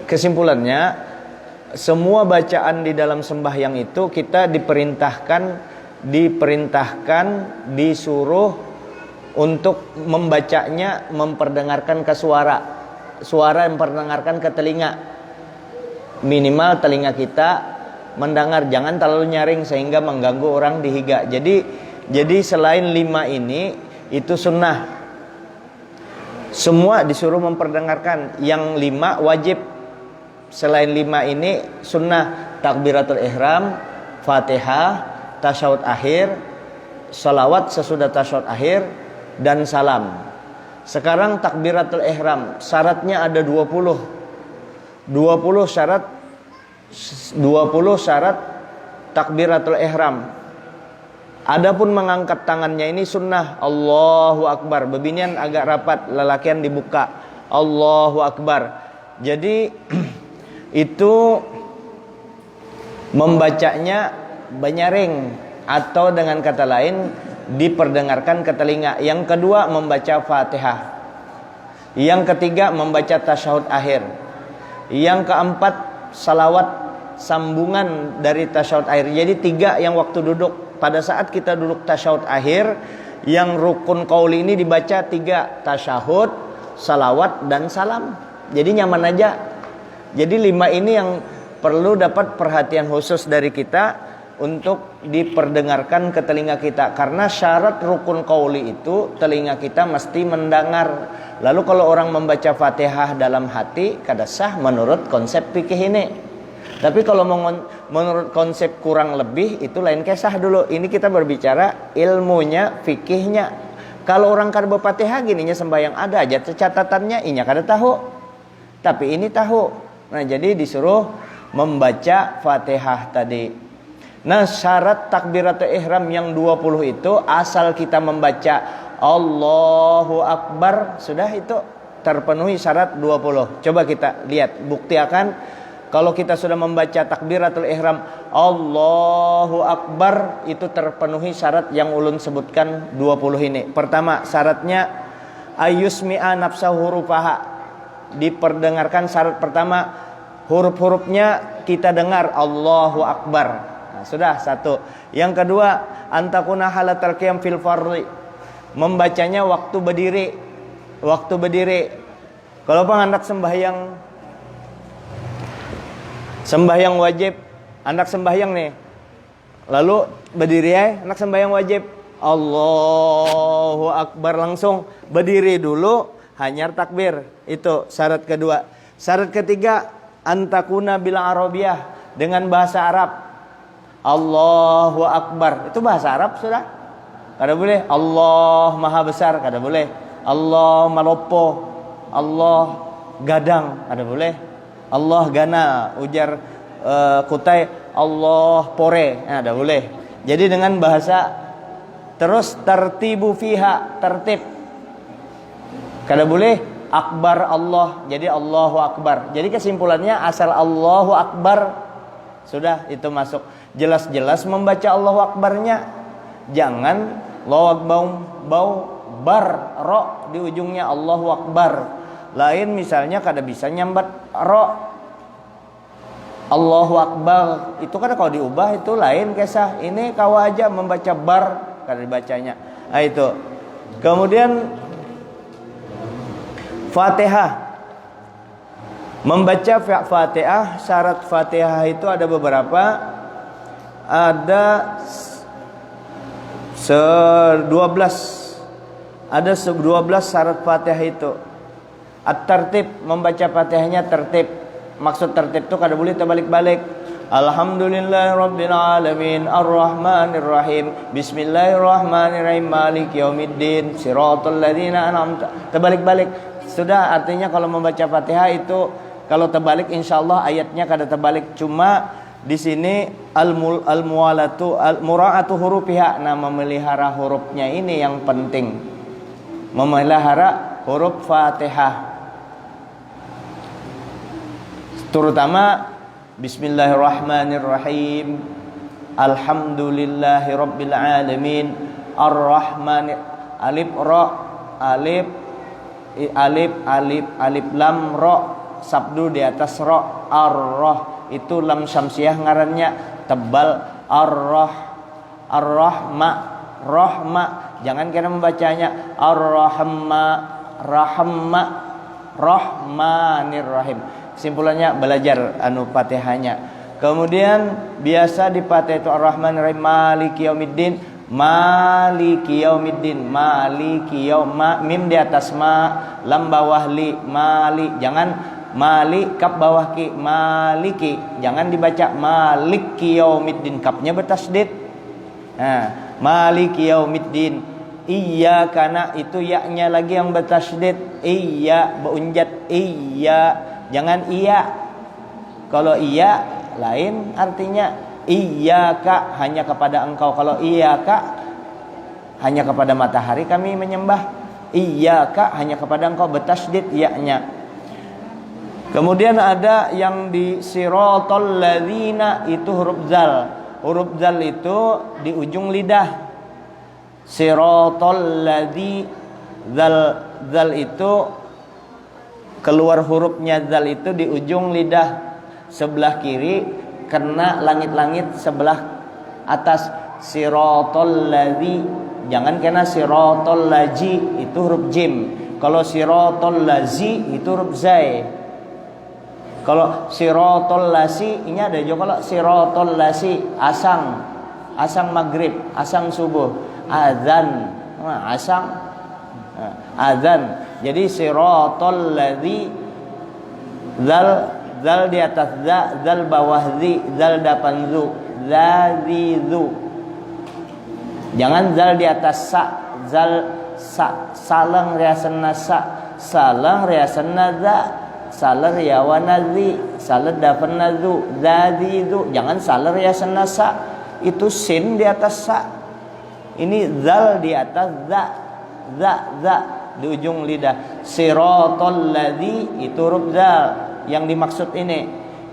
kesimpulannya, semua bacaan di dalam sembahyang itu kita diperintahkan, disuruh untuk membacanya, memperdengarkan ke suara yang memperdengarkan ke telinga. Minimal telinga kita mendengar, jangan terlalu nyaring sehingga mengganggu orang di higa. Jadi selain 5 ini itu sunnah. Semua disuruh memperdengarkan. Yang 5 wajib. Selain 5 ini sunnah. Takbiratul ihram, Fatihah, tasyahud akhir, salawat sesudah tasyahud akhir, dan salam. Sekarang takbiratul ihram, syaratnya ada 20 syarat takbiratul ihram. Adapun mengangkat tangannya ini sunnah. Allahu Akbar. Bebinian agak rapat, lelakian dibuka. Allahu Akbar. Jadi itu membacanya banyaring, atau dengan kata lain diperdengarkan ke telinga. Yang kedua membaca Fatihah. Yang ketiga membaca tasyahud akhir. Yang keempat salawat sambungan dari tasyahud akhir. Jadi 3 yang waktu duduk. Pada saat kita duduk tasyahud akhir, yang rukun qauli ini dibaca 3, tasyahud, salawat, dan salam. Jadi nyaman aja. Jadi 5 ini yang perlu dapat perhatian khusus dari kita untuk diperdengarkan ke telinga kita. Karena syarat rukun qauli itu telinga kita mesti mendengar. Lalu kalau orang membaca Fatihah dalam hati, kada sah menurut konsep fikih ini. Tapi kalau menurut konsep kurang lebih itu lain kisah dulu. Ini kita berbicara ilmunya, fikihnya. Kalau orang kada Fatihah gininya sembahyang ada aja catatannya, inya kada tahu. Tapi ini tahu. Nah, jadi disuruh membaca Fatihah tadi. Nah, syarat takbiratul ihram yang 20 itu asal kita membaca Allahu Akbar, sudah itu terpenuhi syarat 20. Coba kita lihat, buktikan. Kalau kita sudah membaca takbiratul ihram Allahu Akbar, itu terpenuhi syarat yang ulun sebutkan 20 ini. Pertama, syaratnya ayusmi'a nafsahu hurufaha. Diperdengarkan syarat pertama, huruf-hurufnya kita dengar Allahu Akbar. Nah, sudah satu. Yang kedua, antakuna halatal qiyam fil fardhi. Membacanya waktu berdiri. Waktu berdiri. Kalau hendak sembahyang wajib, anak sembahyang nih, lalu berdiri ya, anak sembahyang wajib, Allahu Akbar, langsung berdiri dulu, hanyar takbir. Itu syarat kedua. Syarat ketiga, antakuna bila arabiyah, dengan bahasa Arab. Allahu Akbar, itu bahasa Arab sudah. Kada boleh Allah Maha Besar, kada boleh Allah Malopo, Allah Gadang, kada boleh Allah Gana, ujar Kutai Allah Pore, nah, dah boleh. Jadi dengan bahasa, terus tertibu fiha, tertib. Kada boleh Akbar Allah, jadi Allahu Akbar. Jadi kesimpulannya asal Allahu Akbar, sudah itu masuk. Jelas-jelas membaca Allahu Akbarnya. Jangan Allahu Akbar bar ro di ujungnya Allahu Akbar. Lain misalnya kada bisa nyambat ro Allahu Akbar, itu kan kalau diubah itu lain kisah. Ini kau aja membaca bar kada dibacanya. Nah itu. Kemudian Fatihah. Membaca Fatihah, syarat Fatihah itu ada beberapa. Ada 12. Ada 12 syarat Fatihah itu. At-tertib, membaca Fatihahnya tertib. Maksud tertib itu kada boleh terbalik-balik. Alhamdulillahirabbil alamin arrahmanir rahim bismillahirrahmanirrahim maliki yaumiddin siratal ladzina an'amta. Terbalik-balik. Sudah, artinya kalau membaca Fatihah itu kalau terbalik insyaallah ayatnya kada terbalik. Cuma di sini mura'atu hurufiha, nah memelihara hurufnya ini yang penting. Memelihara huruf Fatihah. Terutama Bismillahirrahmanirrahim, Alhamdulillahirabbil alamin, Ar-Rahman, alif ra, alif lam ra, sabdu di atas ro. Ar-roh itu lam syamsiah ngarannya tebal. Ar-roh, ar-rahma, rahma. Jangan kira membacanya ar-rahma, rahma, rahmanir rahim. Kesimpulannya belajar Fatihahnya. Kemudian biasa di Fatihah itu ar-rahmanir rahim, maliki yaumiddin, maliki yaumiddin, maliki yaum, mim di atas ma, lam bawah li, mali. Jangan mali kap bawah ki, maliki. Jangan dibaca maliki yaumiddin, kapnya bertasdid. Nah, maliki yaumiddin. Iya karena itu ya-nya lagi yang bertasydid. Iya beunjat iya. Jangan iya. Kalau iya lain artinya iyyaka hanya kepada engkau. Kalau iyyaka hanya kepada matahari kami menyembah. Iyyaka hanya kepada engkau bertasydid ya-nya. Kemudian ada yang di siratal ladzina itu huruf zal. Huruf zal itu di ujung lidah. Siratal ladzi, zal itu keluar hurufnya zal itu di ujung lidah sebelah kiri, kena langit-langit sebelah atas. Siratal ladzi, jangan kena siratal laji, itu huruf jim. Kalau siratal lazi itu huruf zai. Kalau siratal lasi ini ada juga. Kalau siratal lasi asang maghrib, asang subuh, azan, asang, azan. Jadi siratal ladzi, zal di atas za, zal bawah zi, zal depan zu, zazizu. Jangan zal di atas sa, zal sa, salang riasanna sa, salang riasanna za, salar yawana zi, salar depan zu, zazizu. Jangan salar riasanna sa, itu sin di atas sa. Ini zal di atas za di ujung lidah. Siratal ladzi itu huruf zal yang dimaksud ini.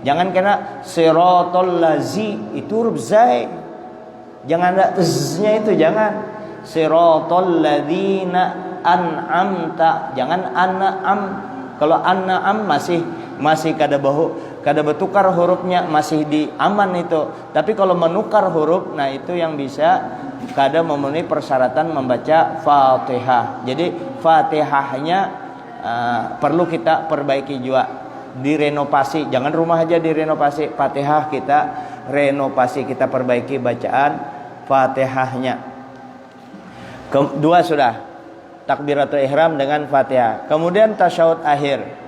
Jangan kena siratal lazi itu huruf zai. Jangan ada z-nya itu, jangan. Siratal ladzina an'amta, jangan an'am. Kalau an'am masih kada bertukar hurufnya, masih di aman itu. Tapi kalau menukar huruf, nah itu yang bisa kada memenuhi persyaratan membaca Fatihah. Jadi Fatihahnya perlu kita perbaiki juga, direnovasi. Jangan rumah aja direnovasi, Fatihah kita renovasi, kita perbaiki bacaan Fatihahnya. Kedua sudah takbiratul ihram dengan Fatihah. Kemudian tasyahud akhir.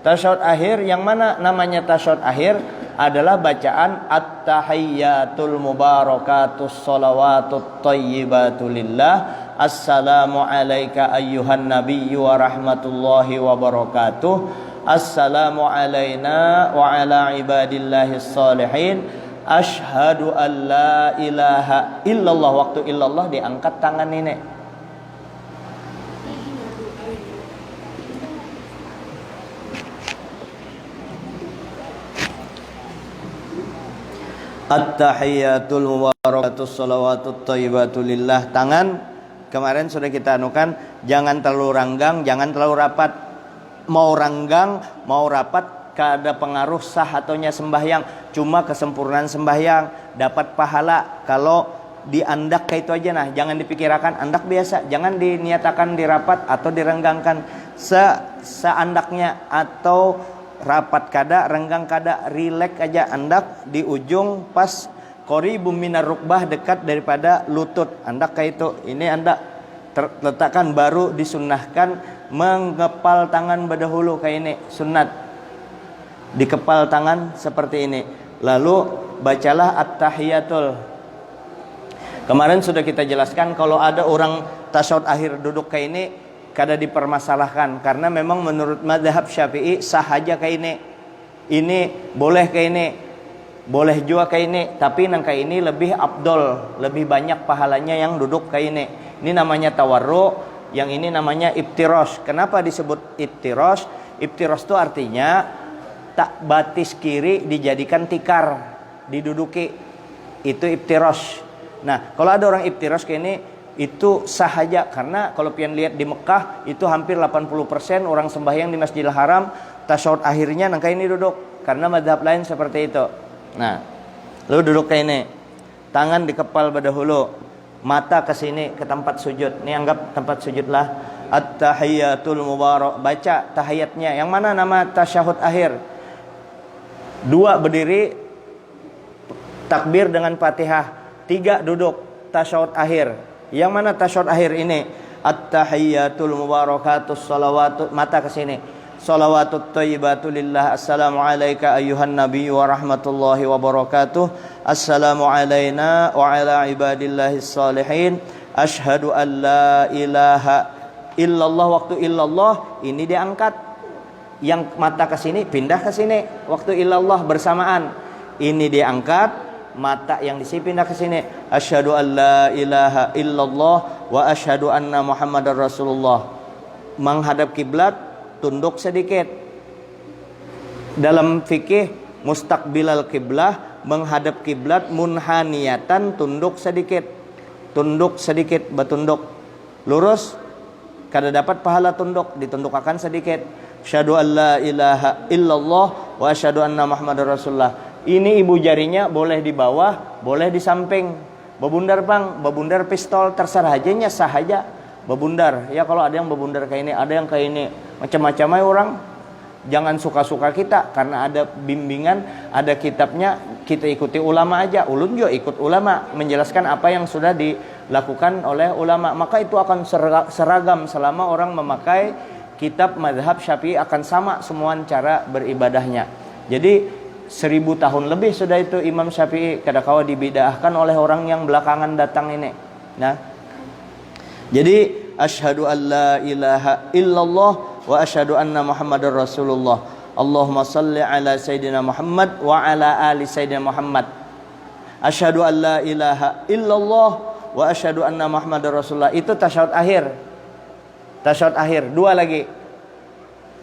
Tasyahud akhir yang mana namanya tasyahud akhir adalah bacaan at-tahiyyatul mubarakatus shalawatut thayyibatu lillah. Assalamu alayka ayyuhan nabiyyu wa rahmatullahi wa barakatuh. Assalamu alayna wa ala ibadillahis salihin. Ashhadu an la ilaha illallah. Waktu illallah diangkat tangan ini. At-tahiyyatul mubarakatus shalawatut thayyibatu lillah. Tangan kemarin sudah kita anukan, jangan terlalu ranggang, jangan terlalu rapat. Mau ranggang, mau rapat kada pengaruh sah ataunya sembahyang. Cuma kesempurnaan sembahyang dapat pahala kalau diandak kayak itu aja. Nah, jangan dipikirkan andak biasa, jangan diniatakan dirapat atau direnggangkan. Seandaknya atau rapat kada, renggang kada, rileks aja andak di ujung pas qaribum minar rukbah, dekat daripada lutut. Andak kayak itu. Ini andak letakkan, baru disunnahkan mengepal tangan berdahulu kayak ini, sunat. Dikepal tangan seperti ini. Lalu bacalah at-tahiyatul. Kemarin sudah kita jelaskan kalau ada orang tasyahud akhir duduk kayak ini kada dipermasalahkan, karena memang menurut mazhab Syafi'i sah aja kayak ini. Ini boleh kayak ini, boleh juga kayak ini, tapi nang kayak ini lebih afdol, lebih banyak pahalanya yang duduk kayak ini. Ini namanya tawarru, yang ini namanya iftirosh. Kenapa disebut iftirosh? Iftirosh itu artinya tak batis kiri dijadikan tikar, diduduki. Itu iftirosh. Nah, kalau ada orang iftirosh kayak ini, itu sah aja, karena kalau pian lihat di Mekah itu hampir 80% orang sembahyang di Masjidil Haram tasyahud akhirnya nangka ini duduk. Karena mazhab lain seperti itu. Nah, lu duduk kayak ini. Tangan di kepal badahulu, mata ke sini ke tempat sujud. Ini anggap tempat sujudlah. At-tahiyyatul mubarak. Baca tahiyatnya. Yang mana nama tasyahud akhir? 2 berdiri, takbir dengan Fatihah. 3 duduk, tasyahud akhir. Yang mana tasyahud akhir ini? At-tahiyyatul mubarakatus salawatut, mata ke sini. Salawatut thayyibatu lillah. Assalamu alayka ayyuhan nabiyyu wa rahmatullahi wa barakatuh. Assalamu alayna wa ala ibadillahis salihin. Asyhadu an la ilaha illallah. Waktu illallah ini diangkat. Yang mata ke sini pindah ke sini. Waktu illallah bersamaan. Ini diangkat, mata yang di sini pindah ke sini. Asyhadu an la ilaha illallah wa asyhadu anna Muhammadar Rasulullah. Menghadap kiblat, tunduk sedikit. Dalam fikih mustaqbilal kiblah, menghadap kiblat, munhaniyatan, tunduk sedikit. Tunduk sedikit, bertunduk. Lurus, kada dapat pahala tunduk, ditundukkan sedikit. Asyhadu an la ilaha illallah wa asyhadu anna Muhammadar Rasulullah. Ini ibu jarinya boleh di bawah, boleh di samping. Bebundar bang, bebundar pistol, terserah aja, sah aja. Bebundar, ya kalau ada yang bebundar kayak ini, ada yang kayak ini, macam-macam aja orang. Jangan suka-suka kita, karena ada bimbingan, ada kitabnya, kita ikuti ulama aja. Ulun juga ikut ulama, menjelaskan apa yang sudah dilakukan oleh ulama. Maka itu akan seragam selama orang memakai kitab madhab Syafi'i, akan sama semua cara beribadahnya. Jadi 1000 tahun lebih sudah itu Imam Syafi'i, kadang-kala dibid'ahkan oleh orang yang belakangan datang ini. Nah, jadi asyhadu an la ilaha illallah wa asyhadu anna Muhammadar Rasulullah. Allahumma salli ala Sayyidina Muhammad wa ala ali Sayyidina Muhammad. Asyhadu an la ilaha illallah wa asyhadu anna Muhammadar Rasulullah. Itu tasyahud akhir. Tasyahud akhir. 2 lagi.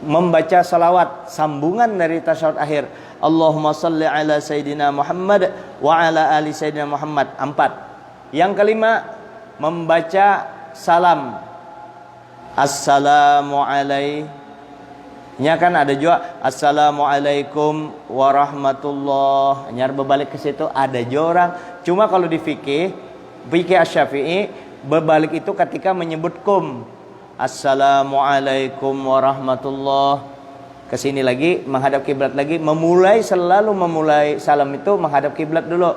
Membaca salawat, sambungan dari tasyahud akhir. Allahumma salli ala Sayyidina Muhammad wa ala ali Sayyidina Muhammad. 4. Yang kelima, membaca salam. Assalamualaikum. Kan ada juga Assalamualaikum warahmatullah. Nyar berbalik ke situ ada juga orang. Cuma kalau di fikih Asy-Syafi'i, berbalik itu ketika menyebut kum. Assalamualaikum warahmatullah. Kesini lagi, menghadap kiblat lagi. Selalu memulai salam itu menghadap kiblat dulu.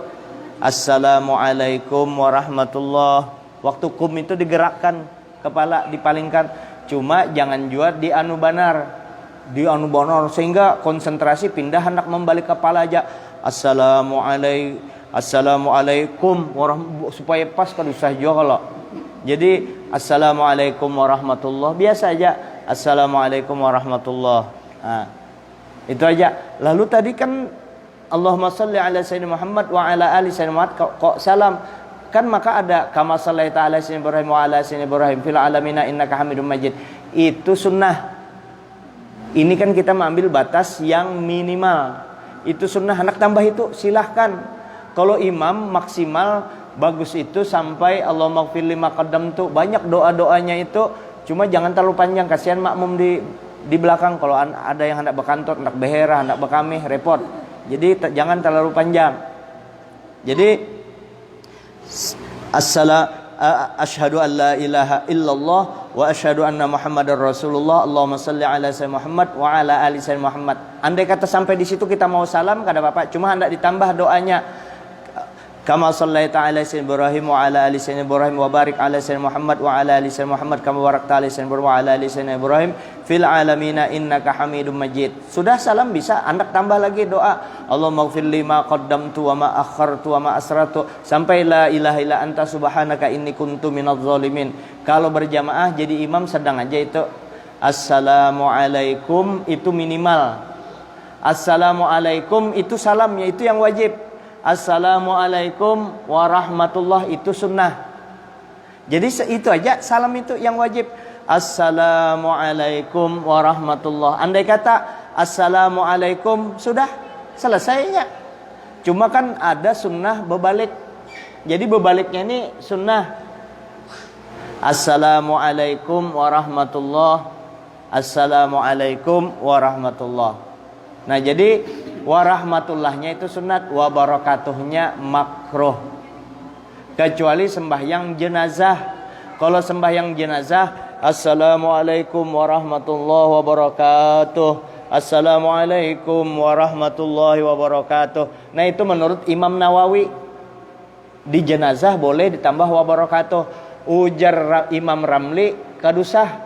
Assalamualaikum warahmatullah. Waktu kum itu digerakkan, kepala dipalingkan. Cuma jangan juga di anu banar. Di anu banar sehingga konsentrasi pindah hendak membalik kepala aja. Assalamualaikum warahmatullah, supaya pas kan usah juga kalau. Jadi assalamualaikum warahmatullah, biasa aja assalamualaikum warahmatullah. Nah, itu aja. Lalu tadi kan Allahumma shalli ala Sayyidina Muhammad wa ala ali Sayyidina Muhammad, kok salam kan, maka ada kama shallaita ala Sayyidina Ibrahim wa ala Sayyidina Ibrahim fil alamina innaka Hamidum Majid. Itu sunnah. Ini kan kita mengambil batas yang minimal. Itu sunnah, hendak tambah itu silahkan. Kalau imam maksimal bagus itu sampai Allahumma ighfir lima qaddamtu. Banyak doa-doanya itu, cuma jangan terlalu panjang, kasihan makmum di belakang. Kalau ada yang hendak berkantor, hendak behera, hendak berkamih, repot. Jadi jangan terlalu panjang. Jadi asyhadu an la ilaha illallah wa asyhadu anna Muhammadar Rasulullah. Allahumma shalli ala Sayyidina Muhammad wa ala ali Sayyidina Muhammad. Andai kata sampai di situ kita mau salam, kada apa-apa, cuma hendak ditambah doanya. Kama shallaita ala Sayyidina Ibrahim wa ala ali Sayyidina Ibrahim wa barik ala Sayyidina Muhammad wa ala ali Sayyidina Muhammad kama barakta ala Sayyidina Ibrahim wa ala ali Sayyidina Ibrahim fil alamina innaka Hamidum Majid. Sudah salam bisa, hendak tambah lagi doa. Allahumma ighfir lima qaddamtu wa ma akhartu wa ma asrartu sampai la ilaha illa anta subhanaka inni kuntu minadz zalimin. Kalau berjamaah jadi imam sedang aja itu assalamualaikum itu minimal. Assalamualaikum itu salamnya, itu yang wajib. Assalamualaikum warahmatullah itu sunnah. Jadi itu aja, salam itu yang wajib. Assalamualaikum warahmatullah. Andai kata assalamualaikum sudah selesainya. Cuma kan ada sunnah berbalik. Jadi berbaliknya ini sunnah. Assalamualaikum warahmatullah. Assalamualaikum warahmatullah. Nah, jadi warahmatullahnya itu sunat, wa barakatuhnya makruh. Kecuali sembahyang jenazah. Kalau sembahyang jenazah, Assalamualaikum warahmatullahi wabarakatuh. Assalamualaikum warahmatullahi wabarakatuh. Nah, itu menurut Imam Nawawi. Di jenazah boleh ditambah wabarakatuh. Ujar Imam Ramli kadusah.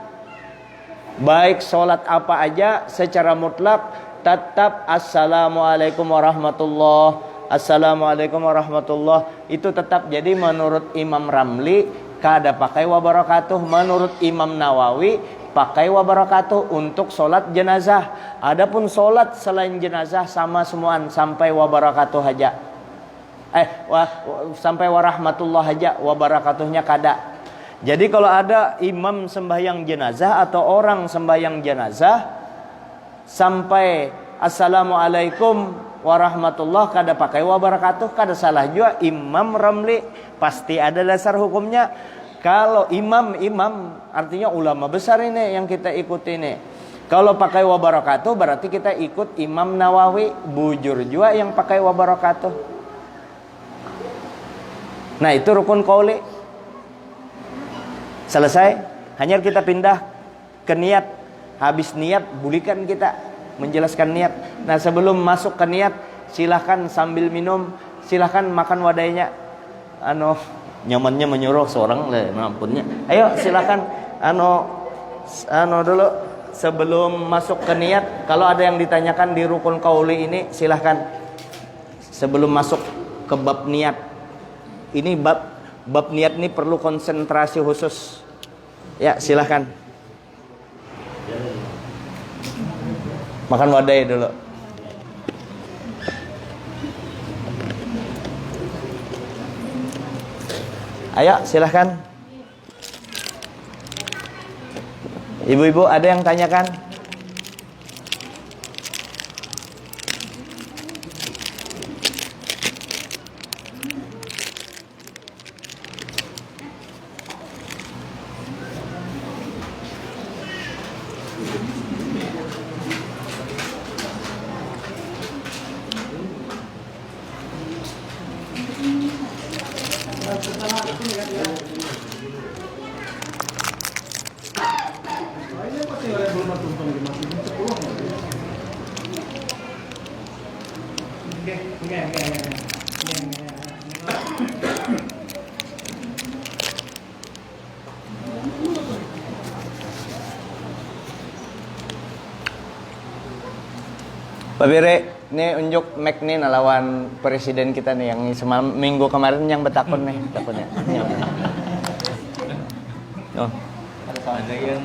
Baik sholat apa aja secara mutlak tetap Assalamualaikum warahmatullah, Assalamualaikum warahmatullah. Itu tetap. Jadi menurut Imam Ramli kada pakai wabarakatuh. Menurut Imam Nawawi pakai wabarakatuh untuk sholat jenazah. Adapun sholat selain jenazah sama semuaan sampai wabarakatuh aja. Sampai warahmatullah aja, wabarakatuhnya kada. Jadi kalau ada imam sembahyang jenazah atau orang sembahyang jenazah sampai Assalamualaikum warahmatullah kada pakai wabarakatuh, kada salah juga. Imam Ramli pasti ada dasar hukumnya. Kalau imam artinya ulama besar ini yang kita ikuti ini. Kalau pakai wabarakatuh berarti kita ikut Imam Nawawi, bujur juga yang pakai wabarakatuh. Nah, itu rukun qauli. Selesai, hanya kita pindah ke niat. Habis niat, bulikan kita menjelaskan niat. Nah, sebelum masuk ke niat, silahkan sambil minum, silahkan makan wadahnya. Nyamannya menyuruh seorang mampunnya. Ayo silahkan dulu sebelum masuk ke niat. Kalau ada yang ditanyakan di rukun qauli ini, silahkan sebelum masuk ke bab niat. Ini bab niat ini perlu konsentrasi khusus. Ya, silahkan. Makan wadai dulu. Ayo, silahkan. Ibu-ibu ada yang tanyakan? Pak Bire, ini unjuk Mac nih lawan presiden kita nih yang semalam minggu kemarin yang betakon nih, takonnya. Oh. Ada yang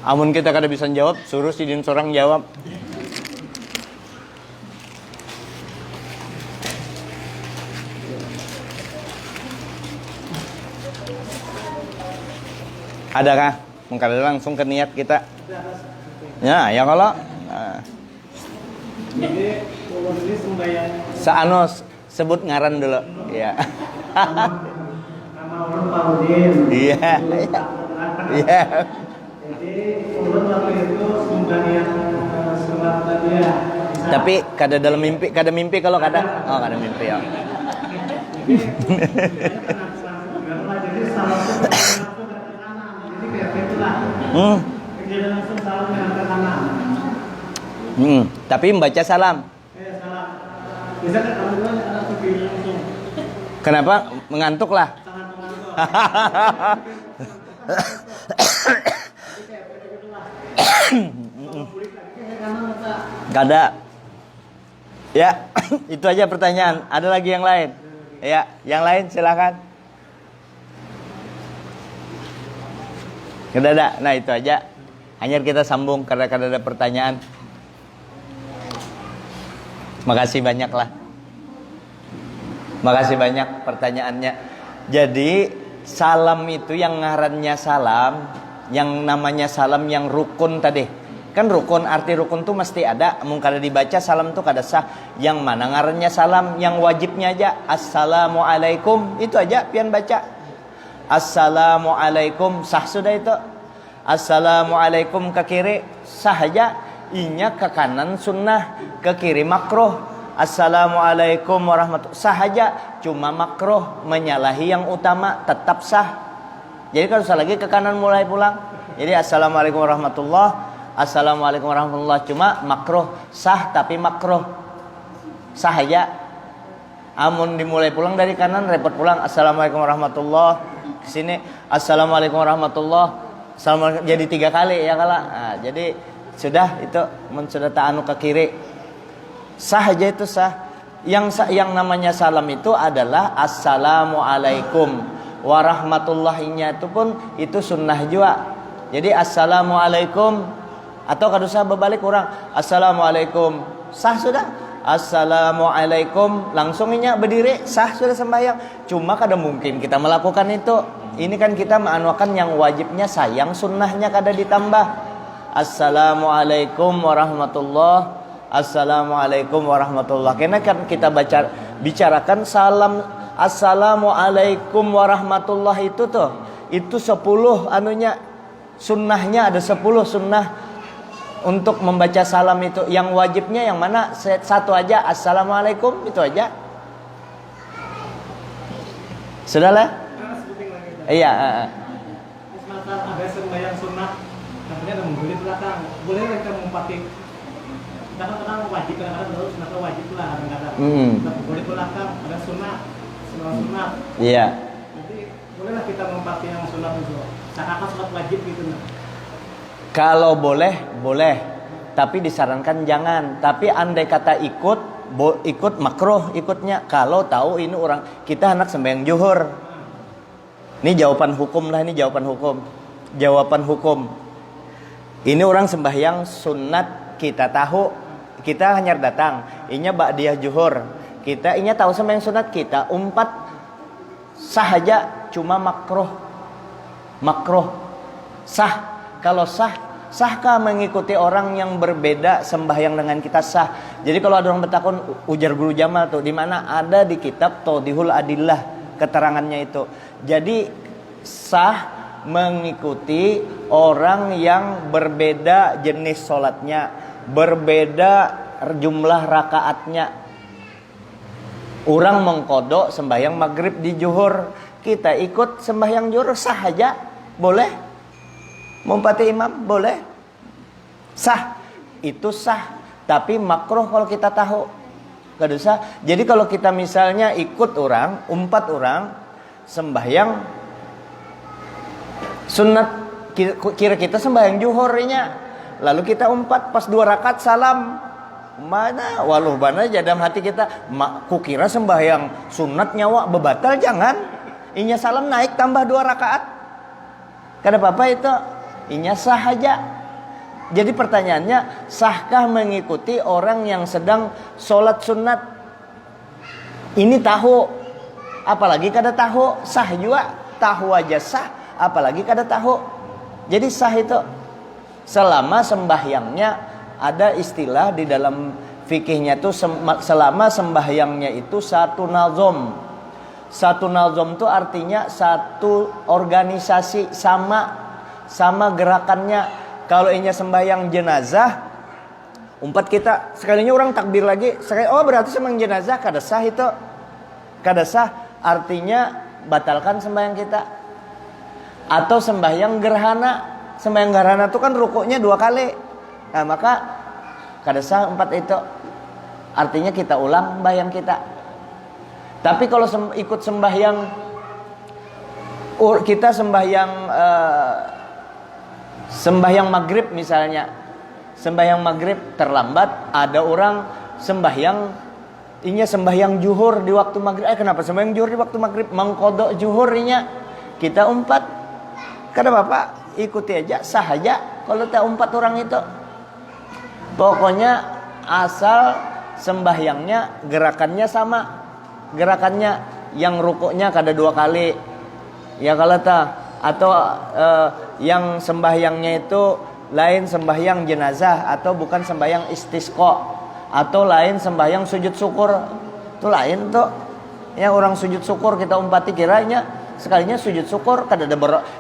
amun kita kada bisa jawab, suruh sidin seorang jawab. Adakah? Mungkin langsung ke niat kita. Ya kalau. Nah. Jadi kalau ini sembahyang. Sebut ngaran dulu. Ya. Nama ulun Parudin. Iya. Iya. Jadi ulun waktu itu sembahyang sholat tadi ya. Tapi kada dalam mimpi, kada mimpi kalau kada. Oh, kada mimpi ya. Jadi salah satu kejadian langsung salam yang ke kanan. Tapi membaca salam. Salam. Bisa kan kamu dulu ada kebiri langsung. Kenapa? Mengantuk lah. Sangat mengantuk. Kada. Ya, itu aja pertanyaan. Ada lagi yang lain? Ya, yang lain silakan. Kada ada. Nah, itu aja. Hanya kita sambung karena kada ada pertanyaan. Makasih banyak lah. Makasih banyak pertanyaannya. Jadi salam itu yang ngarannya salam, yang namanya salam yang rukun tadi. Kan rukun, arti rukun tuh mesti ada. Mun kada dibaca salam tuh kada sah. Yang mana ngarannya salam, yang wajibnya aja assalamualaikum, itu aja pian baca. Assalamualaikum, sah sudah itu. Assalamualaikum ke kiri, sah aja. Inya ke kanan sunnah, ke kiri makruh. Assalamualaikum warahmatullahi, sah aja. Cuma makruh, menyalahi yang utama, tetap sah. Jadi kalau salah lagi ke kanan mulai pulang. Jadi assalamualaikum warahmatullahi, assalamualaikum warahmatullahi, cuma makruh, sah tapi makruh, sah aja. Amun dimulai pulang dari kanan repot pulang. Assalamualaikum warahmatullahi, kesini assalamualaikum warahmatullahi, assalamualaikum, jadi 3 kali ya kala. Nah, jadi sudah itu, sudah ta'anu ke kiri, sah aja itu sah. Yang namanya salam itu adalah assalamualaikum warahmatullahinya itu pun itu sunnah juga. Jadi assalamualaikum, atau kada usah berbalik kurang, assalamualaikum, sah sudah. Assalamualaikum, langsung inya berdiri, sah sudah sembahyang. Cuma kada mungkin kita melakukan itu. Ini kan kita menganuakan yang wajibnya sayang, sunnahnya kada ditambah. Assalamualaikum warahmatullahi, assalamualaikum warahmatullahi. Karena kan kita bicarakan salam assalamualaikum warahmatullahi itu tuh, itu 10 anunya, sunnahnya ada 10 sunnah untuk membaca salam itu. Yang wajibnya yang mana? Satu aja, assalamualaikum, itu aja. Sudahlah. Iya. Masalah ada sembahyang sunnah, namanya ada membeli belakang. Boleh mereka mempakai. Kadang-kadang wajib, kadang-kadang harus sunnah wajib lah, kadang-kadang. Boleh belakang, ada sunnah, sunnah. Iya. Jadi bolehlah kita mempakai yang sunnah itu. Seakan sholat wajib gitu. Kalau boleh, boleh. Tapi disarankan jangan. Tapi andai kata ikut makruh ikutnya. Kalau tahu ini orang kita anak sembahyang zuhur. Ini jawaban hukum lah, ini jawaban hukum. Jawaban hukum. Ini orang sembahyang sunat, kita tahu, kita hanya datang. Inya ba'diyah zuhur. Kita inya tahu sembahyang sunat, kita umpat sah aja, cuma makruh. Makruh. Sah. Kalau sahkah mengikuti orang yang berbeda sembahyang dengan kita? Sah. Jadi kalau ada orang bertakun, ujar Guru Jamal tuh, di mana ada di kitab Tawdihul Adillah keterangannya itu. Jadi sah mengikuti orang yang berbeda jenis sholatnya, berbeda jumlah rakaatnya. Orang mengkodok sembahyang maghrib di zuhur, kita ikut sembahyang zuhur, sah aja, boleh. Mumpati imam boleh, sah, itu sah. Tapi makruh kalau kita tahu, gak usah. Jadi kalau kita misalnya ikut orang, 4 orang sembahyang sunat, kira kita sembahyang zuhurnya, lalu kita 4 pas 2 rakaat salam, mana waluh bana dalam hati kita, kukira sembahyang sunat nyawa bebatal, jangan. Inya salam naik tambah 2 rakaat, kada apa-apa itu. Inya sah aja. Jadi pertanyaannya, sahkah mengikuti orang yang sedang sholat sunat? Ini tahu, apalagi kada tahu, sah juga. Tahu aja sah, apalagi kada tahu. Jadi sah itu. Selama sembahyangnya, ada istilah di dalam fikihnya itu, selama sembahyangnya itu satu nazom. Satu nazom itu artinya satu organisasi, sama gerakannya. Kalau inya sembahyang jenazah, umpat kita sekalinya orang takbir lagi, oh berarti sembahyang jenazah, kada sah itu, kada sah, artinya batalkan sembahyang kita. Atau sembahyang gerhana, sembahyang gerhana itu kan rukuknya 2 kali, nah maka kada sah 4 itu, artinya kita ulang sembahyang kita. Tapi kalau ikut sembahyang, kita sembahyang maghrib misalnya, sembahyang maghrib terlambat, ada orang sembahyang zuhur di waktu maghrib. Kenapa sembahyang zuhur di waktu maghrib? Mengkodok zuhurnya, kita umpat, kada apa-apa, ikuti aja, sah aja kalau tak umpat orang itu. Pokoknya asal sembahyangnya gerakannya sama, gerakannya yang rukuknya kada 2 kali, ya kalau tak. Atau yang sembahyangnya itu lain sembahyang jenazah atau bukan sembahyang istisqa atau lain sembahyang sujud syukur. Itu lain tuh. Ya orang sujud syukur kita umpati kiranya sekalinya sujud syukur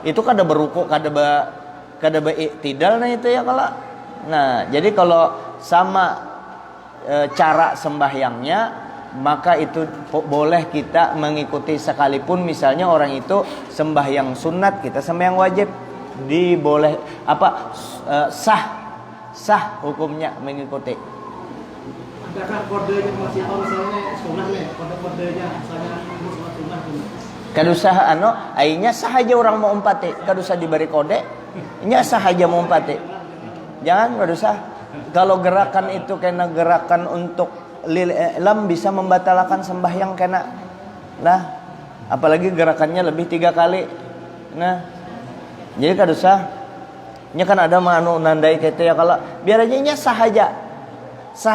itu kada beruku kada iktidal nah itu ya kalau. Nah, jadi kalau sama cara sembahyangnya maka itu boleh kita mengikuti sekalipun misalnya orang itu sembahyang sunat kita sembahyang wajib sah hukumnya mengikuti. Adakah kodenya masih tahu misalnya sunnah nih, kode-kodenya misalnya sholat sunnah gitu. Kadusah ainya sah aja orang mau umpati, kadusah diberi kode, nya sah aja mau umpati. Jangan kadusah. Kalau gerakan itu kena gerakan untuk lil i'lam bisa membatalkan sembahyang kena. Nah, apalagi gerakannya lebih 3 kali. Nah, jadi kadusah nya kan ada manu nandai gitu ya kalau biar aja nya sah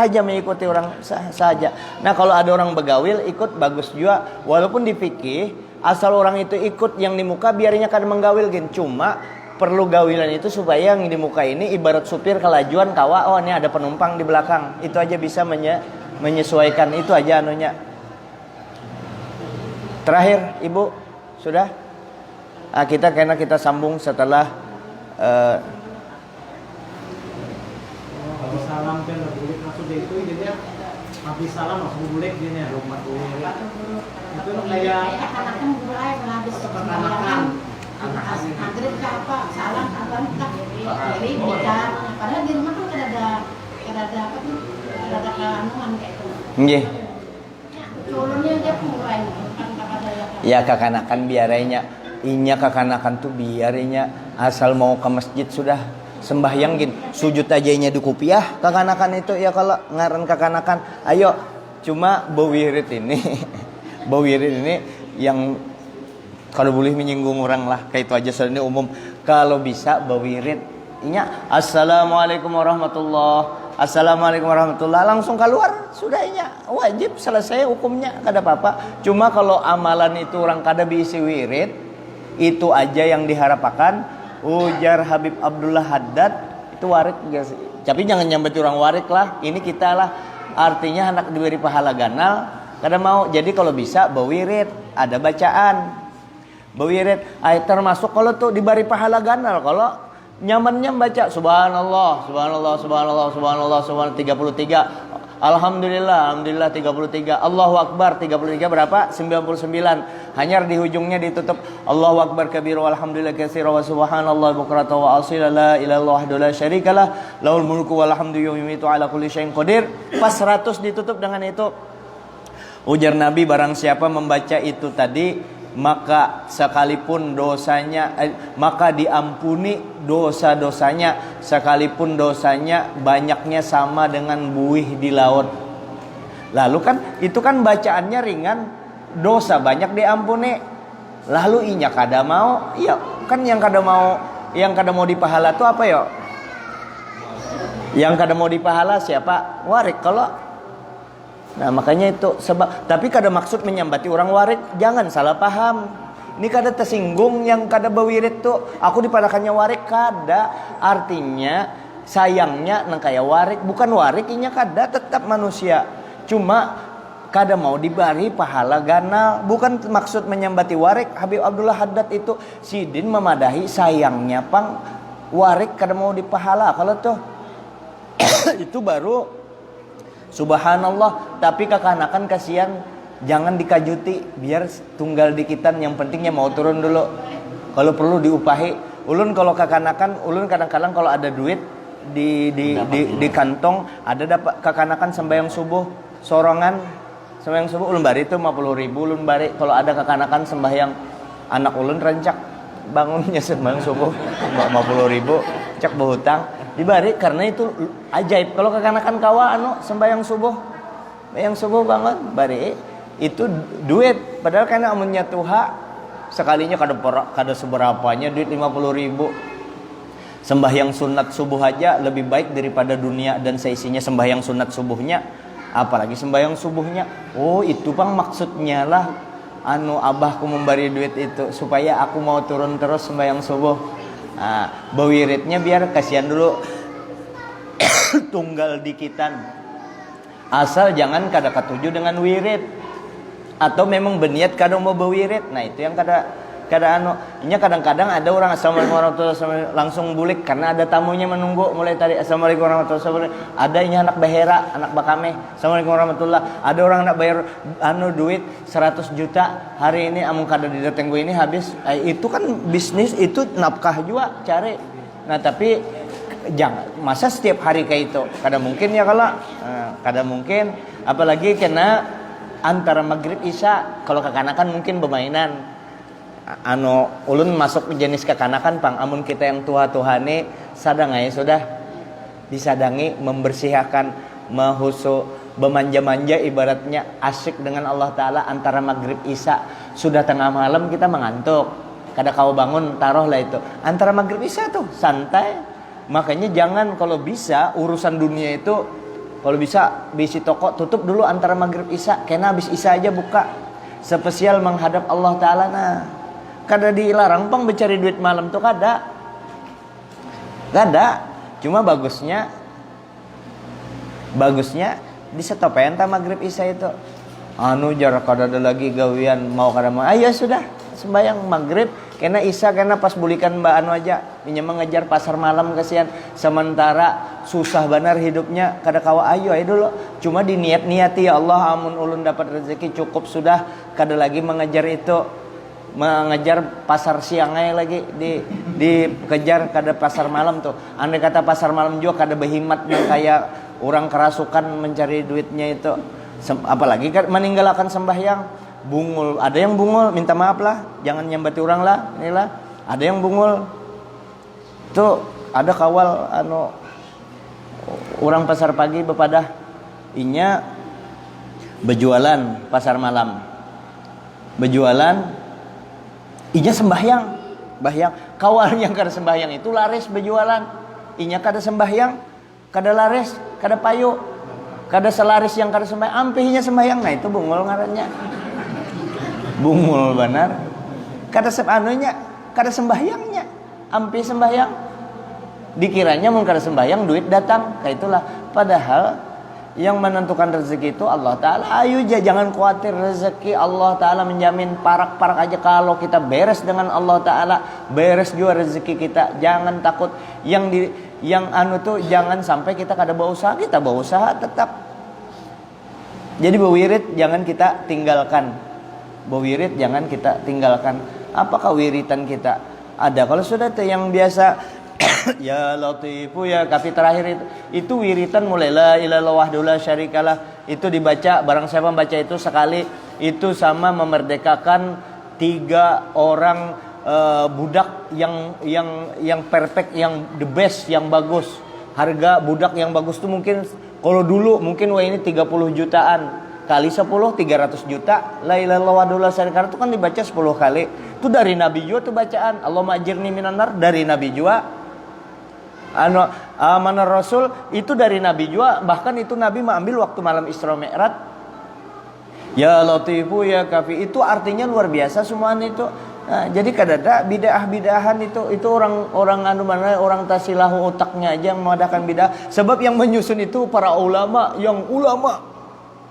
aja mengikuti orang saja. Nah kalau ada orang begawil ikut bagus juga walaupun di fikih asal orang itu ikut yang di muka biarnya kan menggawil gin. Cuma perlu gawilan itu supaya yang di muka ini ibarat supir kelajuan kawa oh ini ada penumpang di belakang itu aja bisa menyesuaikan itu aja anunya. Terakhir ibu sudah karena kita sambung setelah habis salam kan bulik maksudnya itu jadinya habis salam langsung bulik dia rumah bulik itu kayak anak-anak mulai habis kekanakan maghrib ke apa salam apa entah jadi bicara padahal di rumah kan ada apa tuh ada keanuan kayak itu nggih. culunnya dia mulai kan ada Ya kekanakan biarnya inya kekanakan tuh biarnya asal mau ke masjid sudah sembahyang gin sujud aja nya di kupiah kekanakan itu ya kalau ngaran kekanakan ayo cuma bawirit ini yang kalau boleh menyinggung orang lah kayak itu aja soalnya umum kalau bisa bawirit inya assalamualaikum warahmatullah langsung keluar sudah inya wajib selesai hukumnya kada apa-apa. Cuma kalau amalan itu orang kada bisi wirid itu aja yang diharapkan. Ujar Habib Abdullah Haddad itu warik gak sih? Tapi jangan nyambati orang warik lah. Ini kita lah. Artinya anak diberi pahala ganal. Kada mau. Jadi kalau bisa bawirid ada bacaan. Bawirid termasuk kalau tuh diberi pahala ganal. Kalau nyamannya baca subhanallah 33. Alhamdulillah 33. Allahu Akbar 33 berapa? 99. Hanya di ujungnya ditutup Allahu Akbar kabira walhamdulillah katsira wa subhanallah bukratan wa asila la ilaha illallah wahdahu la syarikalah lahul mulku wal hamdu yumitu ala kulli syai'in qadir. Pas 100 ditutup dengan itu. Ujar Nabi barang siapa membaca itu tadi maka sekalipun dosanya maka diampuni dosa-dosanya sekalipun dosanya banyaknya sama dengan buih di laut. Lalu kan itu kan bacaannya ringan, dosa banyak diampuni. Lalu inya kada mau, iya kan yang kada mau dipahala tuh apa yo? Yang kada mau dipahala siapa? Warik kalau. Nah makanya itu sebab. Tapi kada maksud menyambati orang warik, jangan salah paham. Ini kada tersinggung yang kada bawirid tuh. Aku dipadakannya warik kada. Artinya sayangnya nang kaya warik, bukan warik inya kada tetap manusia. Cuma kada mau diberi pahala ganal. Bukan maksud menyambati warik. Habib Abdullah Haddad itu sidin memadahi sayangnya pang warik kada mau dipahala. Kalau tuh itu baru subhanallah. Tapi kekanakan kasihan jangan dikajuti biar tunggal dikitan yang pentingnya mau turun dulu. Kalau perlu diupahi. Ulun kalau kekanakan ulun kadang-kadang kalau ada duit di kantong ada dapat kekanakan sembahyang subuh sorongan sembahyang subuh ulun bari itu 50.000 ulun bari kalau ada kekanakan sembahyang anak ulun rancak bangunnya sembahyang subuh 50.000 cak berhutang dibari karena itu ajaib. Kalau kekanakan kawa sembahyang subuh bangun bari itu duit padahal karena amunnya tuha sekalinya kada seberapanya duit 50.000. Sembahyang sunat subuh aja lebih baik daripada dunia dan seisinya sembahyang sunat subuhnya apalagi sembahyang subuhnya. Oh itu pang maksudnya lah abahku memberi duit itu supaya aku mau turun terus sembahyang subuh. Bewiritnya biar kasihan dulu tunggal dikitan. Asal jangan kada katuju dengan wirid, atau memang berniat kada mau bewirid. Nah itu yang kada ini kadang-kadang ada orang assalamualaikum warahmatullahi wabarakatuh langsung bulik karena ada tamunya menunggu mulai tadi assalamualaikum warahmatullahi wabarakatuh. Ada ini anak bahera, anak bakame, assalamualaikum warahmatullahi. Ada orang nak bayar duit 100 juta hari ini amun kada didateng gue ini habis. Itu kan bisnis, itu nafkah juga cari. Nah tapi jangan masa setiap hari kayak itu, kada mungkin ya kalau kada mungkin, apalagi kena antara maghrib isya. Kalau kekanakan mungkin bermainan. Ulun masuk jenis kekanakan pang. Amun kita yang tua-tuhane sadang aja sudah disadangi, membersihkan, mahusu, bermanja-manja, ibaratnya asyik dengan Allah Ta'ala antara maghrib isya. Sudah tengah malam kita mengantuk, kada kau bangun, taruhlah itu antara maghrib isya tuh santai. Makanya jangan, kalau bisa urusan dunia itu, kalau bisa bisi toko tutup dulu antara maghrib isya, karena habis isya aja buka, spesial menghadap Allah Ta'ala. Nah kada dilarang pang mencari duit malam tuh, kada. Cuma bagusnya di stop entah maghrib isya itu. Jarak kada ada lagi gawian mau kada mau. Ayo sudah sembahyang maghrib, kena isya kena pas bulikan mbak aja. Ini mengejar pasar malam kasihan. Sementara susah benar hidupnya, kada kawa ayo dulu. Cuma diniat-niati, ya Allah amun ulun dapat rezeki cukup sudah, kada lagi mengejar itu. Mengejar pasar siangnya lagi dikejar kada pasar malam tuh. Andai kata pasar malam juga kada berhimat kayak orang kerasukan mencari duitnya itu. Apalagi meninggalkan sembahyang, bungul. Ada yang bungul, minta maaf lah, jangan nyambati orang lah. Inilah ada yang bungul. Tuh ada kawal orang pasar pagi bepadah inya berjualan pasar malam. Berjualan inya sembahyang, kawal yang kada sembahyang itu laris berjualan. Inya kada sembahyang, kada laris, kada payu, kada selaris yang kada sembahyang, ampihnya sembahyang. Nah itu bungul ngarannya. Bungul benar. Kada kada sembahyangnya, ampih sembahyang. Dikiranya mun kada sembahyang duit datang, kayak itulah. Padahal yang menentukan rezeki itu Allah Ta'ala. Ayo jangan khawatir, rezeki Allah Ta'ala menjamin. Parak-parak aja kalau kita beres dengan Allah Ta'ala, beres juga rezeki kita. Jangan takut. Jangan sampai kita kada berusaha. Kita berusaha tetap. Jadi bewirid jangan kita tinggalkan. Bewirid jangan kita tinggalkan. Apakah wiritan kita? Ada kalau sudah tuh yang biasa ya Latifu ya kafi terakhir itu wiritan mulai la ilaha illallah wahdahu la syarikalah. Itu dibaca, barang siapa membaca itu sekali, itu sama memerdekakan 3 orang budak yang perfect, yang the best, yang bagus. Harga budak yang bagus tuh mungkin kalau dulu mungkin ini 30 jutaan, kali 10 300 juta. La ilaha illallah wahdahu la syarikalah itu kan dibaca 10 kali. Itu dari Nabi juga tuh bacaan. Allahumma ajirni minan nar, dari Nabi juga. Amanah Rasul itu dari Nabi juga. Bahkan itu Nabi mengambil waktu malam Isra Mi'raj. Ya Latifu ya Kafi, itu artinya luar biasa semuanya itu. Nah, jadi kadada bid'ah-bid'ahan itu orang orang tasilahu otaknya aja yang mengadakan bid'ah. Sebab yang menyusun itu para ulama,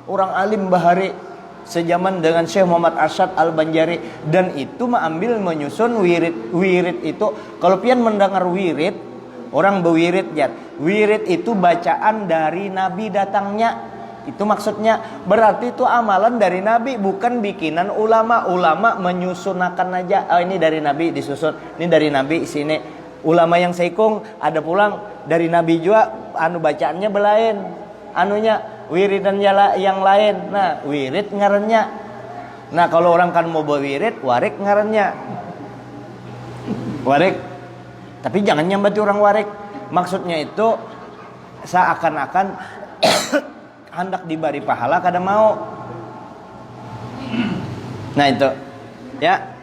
orang alim bahari sejaman dengan Syekh Muhammad Arsyad Al-Banjari, dan itu menyusun wirid itu. Kalau pian mendengar wirid, orang bewirid ya. Wirid itu bacaan dari Nabi datangnya. Itu maksudnya. Berarti itu amalan dari Nabi, bukan bikinan ulama. Ulama menyusunakan aja. Oh ini dari Nabi disusun. Ini dari Nabi sini. Ulama yang seikung ada pulang dari Nabi juga bacaannya belain. Wiridan yang lain. Nah, wirid ngarannya. Nah, kalau orang kan mau berwirid, warik ngarannya. Warik. Tapi jangan nyambati orang warik. Maksudnya itu seakan-akan hendak diberi pahala kada mau. Nah itu ya.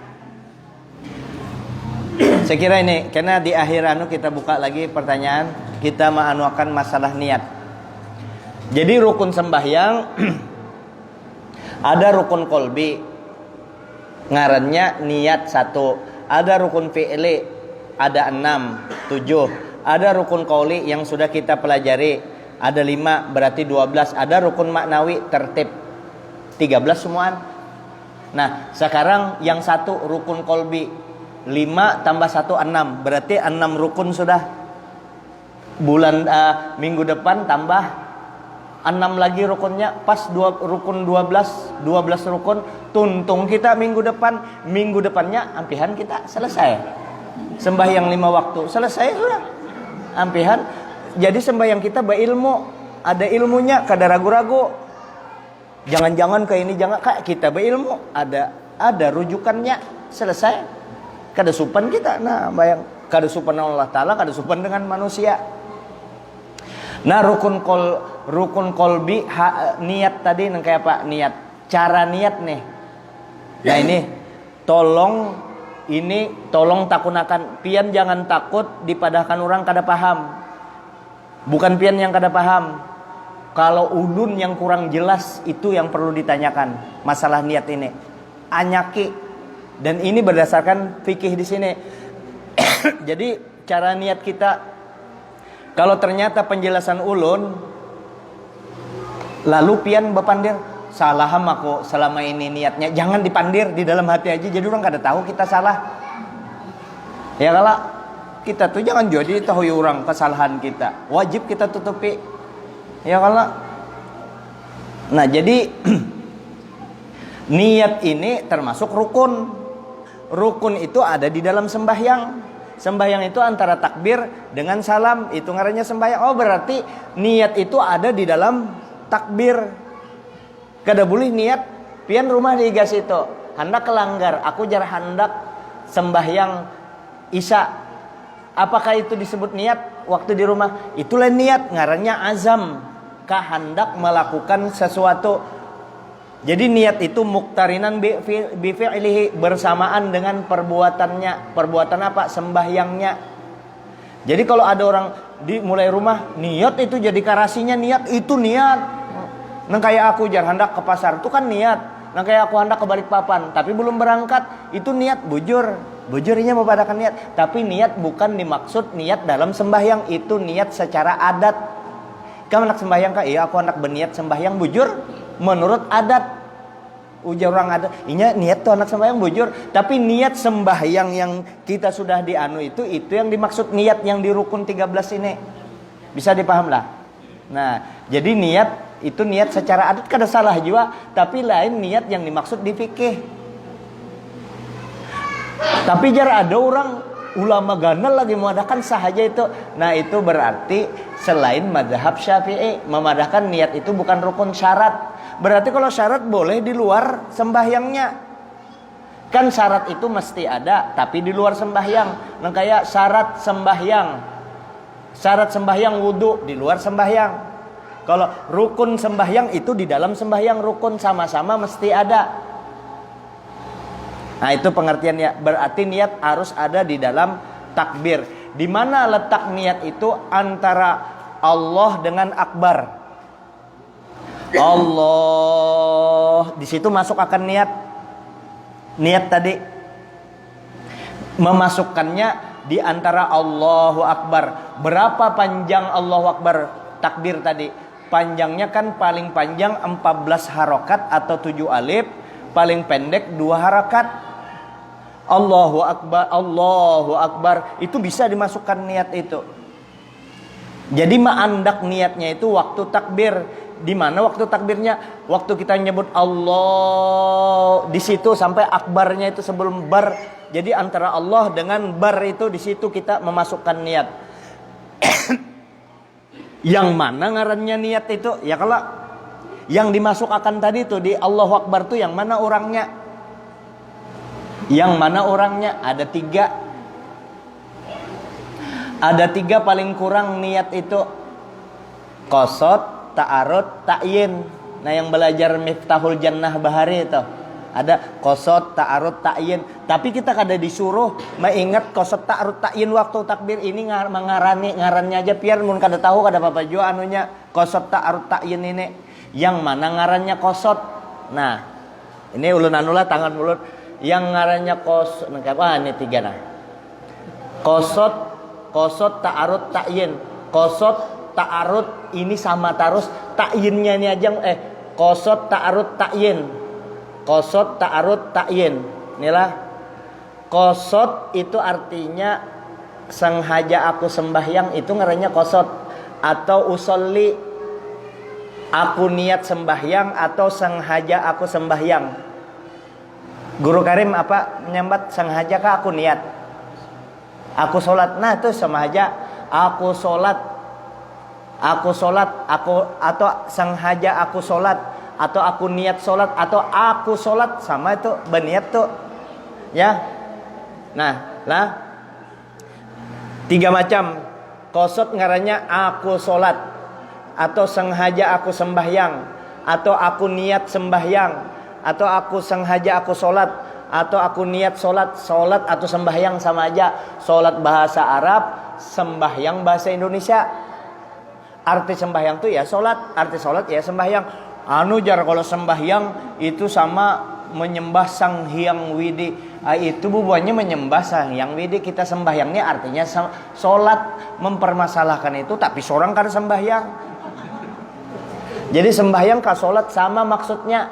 Saya kira ini karena di akhir kita buka lagi pertanyaan. Kita akan masalah niat. Jadi rukun sembahyang ada rukun kolbi, ngarannya niat 1. Ada rukun fi'li, ada 6, 7. Ada rukun qauli yang sudah kita pelajari, ada 5, berarti 12. Ada rukun maknawi tertib, 13 semuaan. Nah, sekarang yang satu rukun qalbi, 5 tambah 1 6, berarti 6 rukun sudah. Minggu depan tambah 6 lagi rukunnya, pas rukun 12 rukun. Tuntung kita minggu depannya ampihan kita selesai. Sembahyang 5 waktu selesai sudah. Ampihan. Jadi sembahyang kita berilmu, ada ilmunya, kada ragu-ragu. Jangan-jangan ke ini, jangan kak, kita berilmu, ada rujukannya, selesai. Kada supan kita. Nah, bayang kada supan Allah Taala, kada supan dengan manusia. Nah, rukun kolbi niat tadi nang kayak apa? Niat. Cara niat nih. Nah, tolong takunakan. Pian jangan takut dipadahkan orang kada paham. Bukan pian yang kada paham. Kalau ulun yang kurang jelas itu yang perlu ditanyakan. Masalah niat ini. Anyaki. Dan ini berdasarkan fikih di sini. Jadi cara niat kita, kalau ternyata penjelasan ulun lalu pian bepandir, salaham aku selama ini niatnya, jangan dipandir di dalam hati aja, jadi orang kada tahu kita salah. Ya kalau kita tuh jangan jadi tahu orang kesalahan kita, wajib kita tutupi. Ya kalau nah jadi niat ini termasuk rukun. Rukun itu ada di dalam sembahyang. Sembahyang itu antara takbir dengan salam, itu ngarannya sembahyang. Oh, berarti niat itu ada di dalam takbir. Kada boleh niat pian rumah digas itu hendak kelanggar, aku jar hendak sembahyang isya. Apakah itu disebut niat waktu di rumah? Itulah niat, ngarannya azam, kehendak melakukan sesuatu. Jadi niat itu muktarinan bi fi'lihi, bersamaan dengan perbuatannya. Perbuatan apa? Sembahyangnya. Jadi kalau ada orang di mulai rumah niat itu jadi karasinya niat, itu niat. Nang kayak aku jar hendak ke pasar itu kan niat. Nang kayak aku hendak ke Balikpapan tapi belum berangkat, itu niat bujur. Bujurnya membadakan niat, tapi niat bukan dimaksud niat dalam sembahyang, itu niat secara adat. Kamu hendak sembahyang kah? Iya, aku hendak berniat sembahyang bujur. Menurut adat, ujar orang adat, inya niat tuh anak sembahyang bujur. Tapi niat sembahyang yang kita sudah dianu itu yang dimaksud niat yang di rukun 13 ini. Bisa dipaham lah. Nah, jadi niat itu niat secara adat kada salah juga, tapi lain niat yang dimaksud di fikih. Tapi jar ada orang ulama ganal lagi memadahkan sahaja itu. Nah, itu berarti selain mazhab Syafi'i memadahkan niat itu bukan rukun syarat. Berarti kalau syarat boleh di luar sembahyangnya. Kan syarat itu mesti ada tapi di luar sembahyang. Nah, kayak syarat sembahyang. Syarat sembahyang wudu di luar sembahyang. Kalau rukun sembahyang itu di dalam sembahyang, rukun sama-sama mesti ada. Nah, itu pengertiannya. Berarti niat harus ada di dalam takbir. Di mana letak niat itu? Antara Allah dengan akbar. Allah, di situ masuk akan niat tadi. Memasukkannya di antara Allahu Akbar. Berapa panjang Allahu Akbar takbir tadi? Panjangnya kan paling panjang 14 harokat atau 7 alif, paling pendek 2 harakat. Allahu Akbar, Allahu Akbar, itu bisa dimasukkan niat itu. Jadi ma'andak niatnya itu waktu takbir. Di mana waktu takbirnya? Waktu kita nyebut Allah, di situ sampai akbarnya itu sebelum bar. Jadi antara Allah dengan bar itu, di situ kita memasukkan niat. Yang mana ngarannya niat itu? Ya kalau yang dimasukkan tadi itu di Allahu Akbar itu yang mana orangnya? Yang mana orangnya? Ada 3. Ada 3 paling kurang niat itu. Qasad, ta'arud, ta'yin. Nah, yang belajar Miftahul Jannah Bahari itu ada qasad, ta'arud, ta'yin. Tapi kita kada disuruh mengingat qasad, ta'arud, ta'yin waktu takbir ini ngarannya aja biar mun kada tahu kada apa-apa jua anunya qasad, ta'arud, ta'yin ini. Yang mana ngarannya qasad? Nah, ini ulun anulah tangan ulun yang ngarannya qasad. Nah, ini 3 nah. Qasad, qasad, ta'arud, ta'yin. Qasad, ta'arud ini sama terus, ta'yinnya ini aja qasad, ta'arud, ta'yin. Qasad, ta'arud, ta'yin. Inilah qasad itu artinya sengaja aku sembahyang, itu ngarannya qasad. Atau usolli, aku niat sembahyang, atau sengaja aku sembahyang. Guru Karim apa menyambat sengaja kah aku niat? Aku sholat. Nah itu sama aja. Aku sholat, aku atau sengaja aku sholat, atau aku niat sholat, atau aku sholat, sama itu berniat tuh, ya. Nah, lah 3 macam. Qasad ngarannya aku sholat, atau sengaja aku sembahyang, atau aku niat sembahyang, atau aku sengaja aku sholat, atau aku niat sholat. Sholat atau sembahyang sama aja. Sholat bahasa Arab, sembahyang bahasa Indonesia. Arti sembahyang tuh ya sholat, arti sholat ya sembahyang. Jar kalau sembahyang itu sama menyembah Sang Hyang Widi. Itu bubuannya menyembah Sang Hyang Widi. Kita sembahyangnya artinya sholat, mempermasalahkan itu, tapi seorang kan sembahyang. Jadi sembahyang ka sholat sama maksudnya.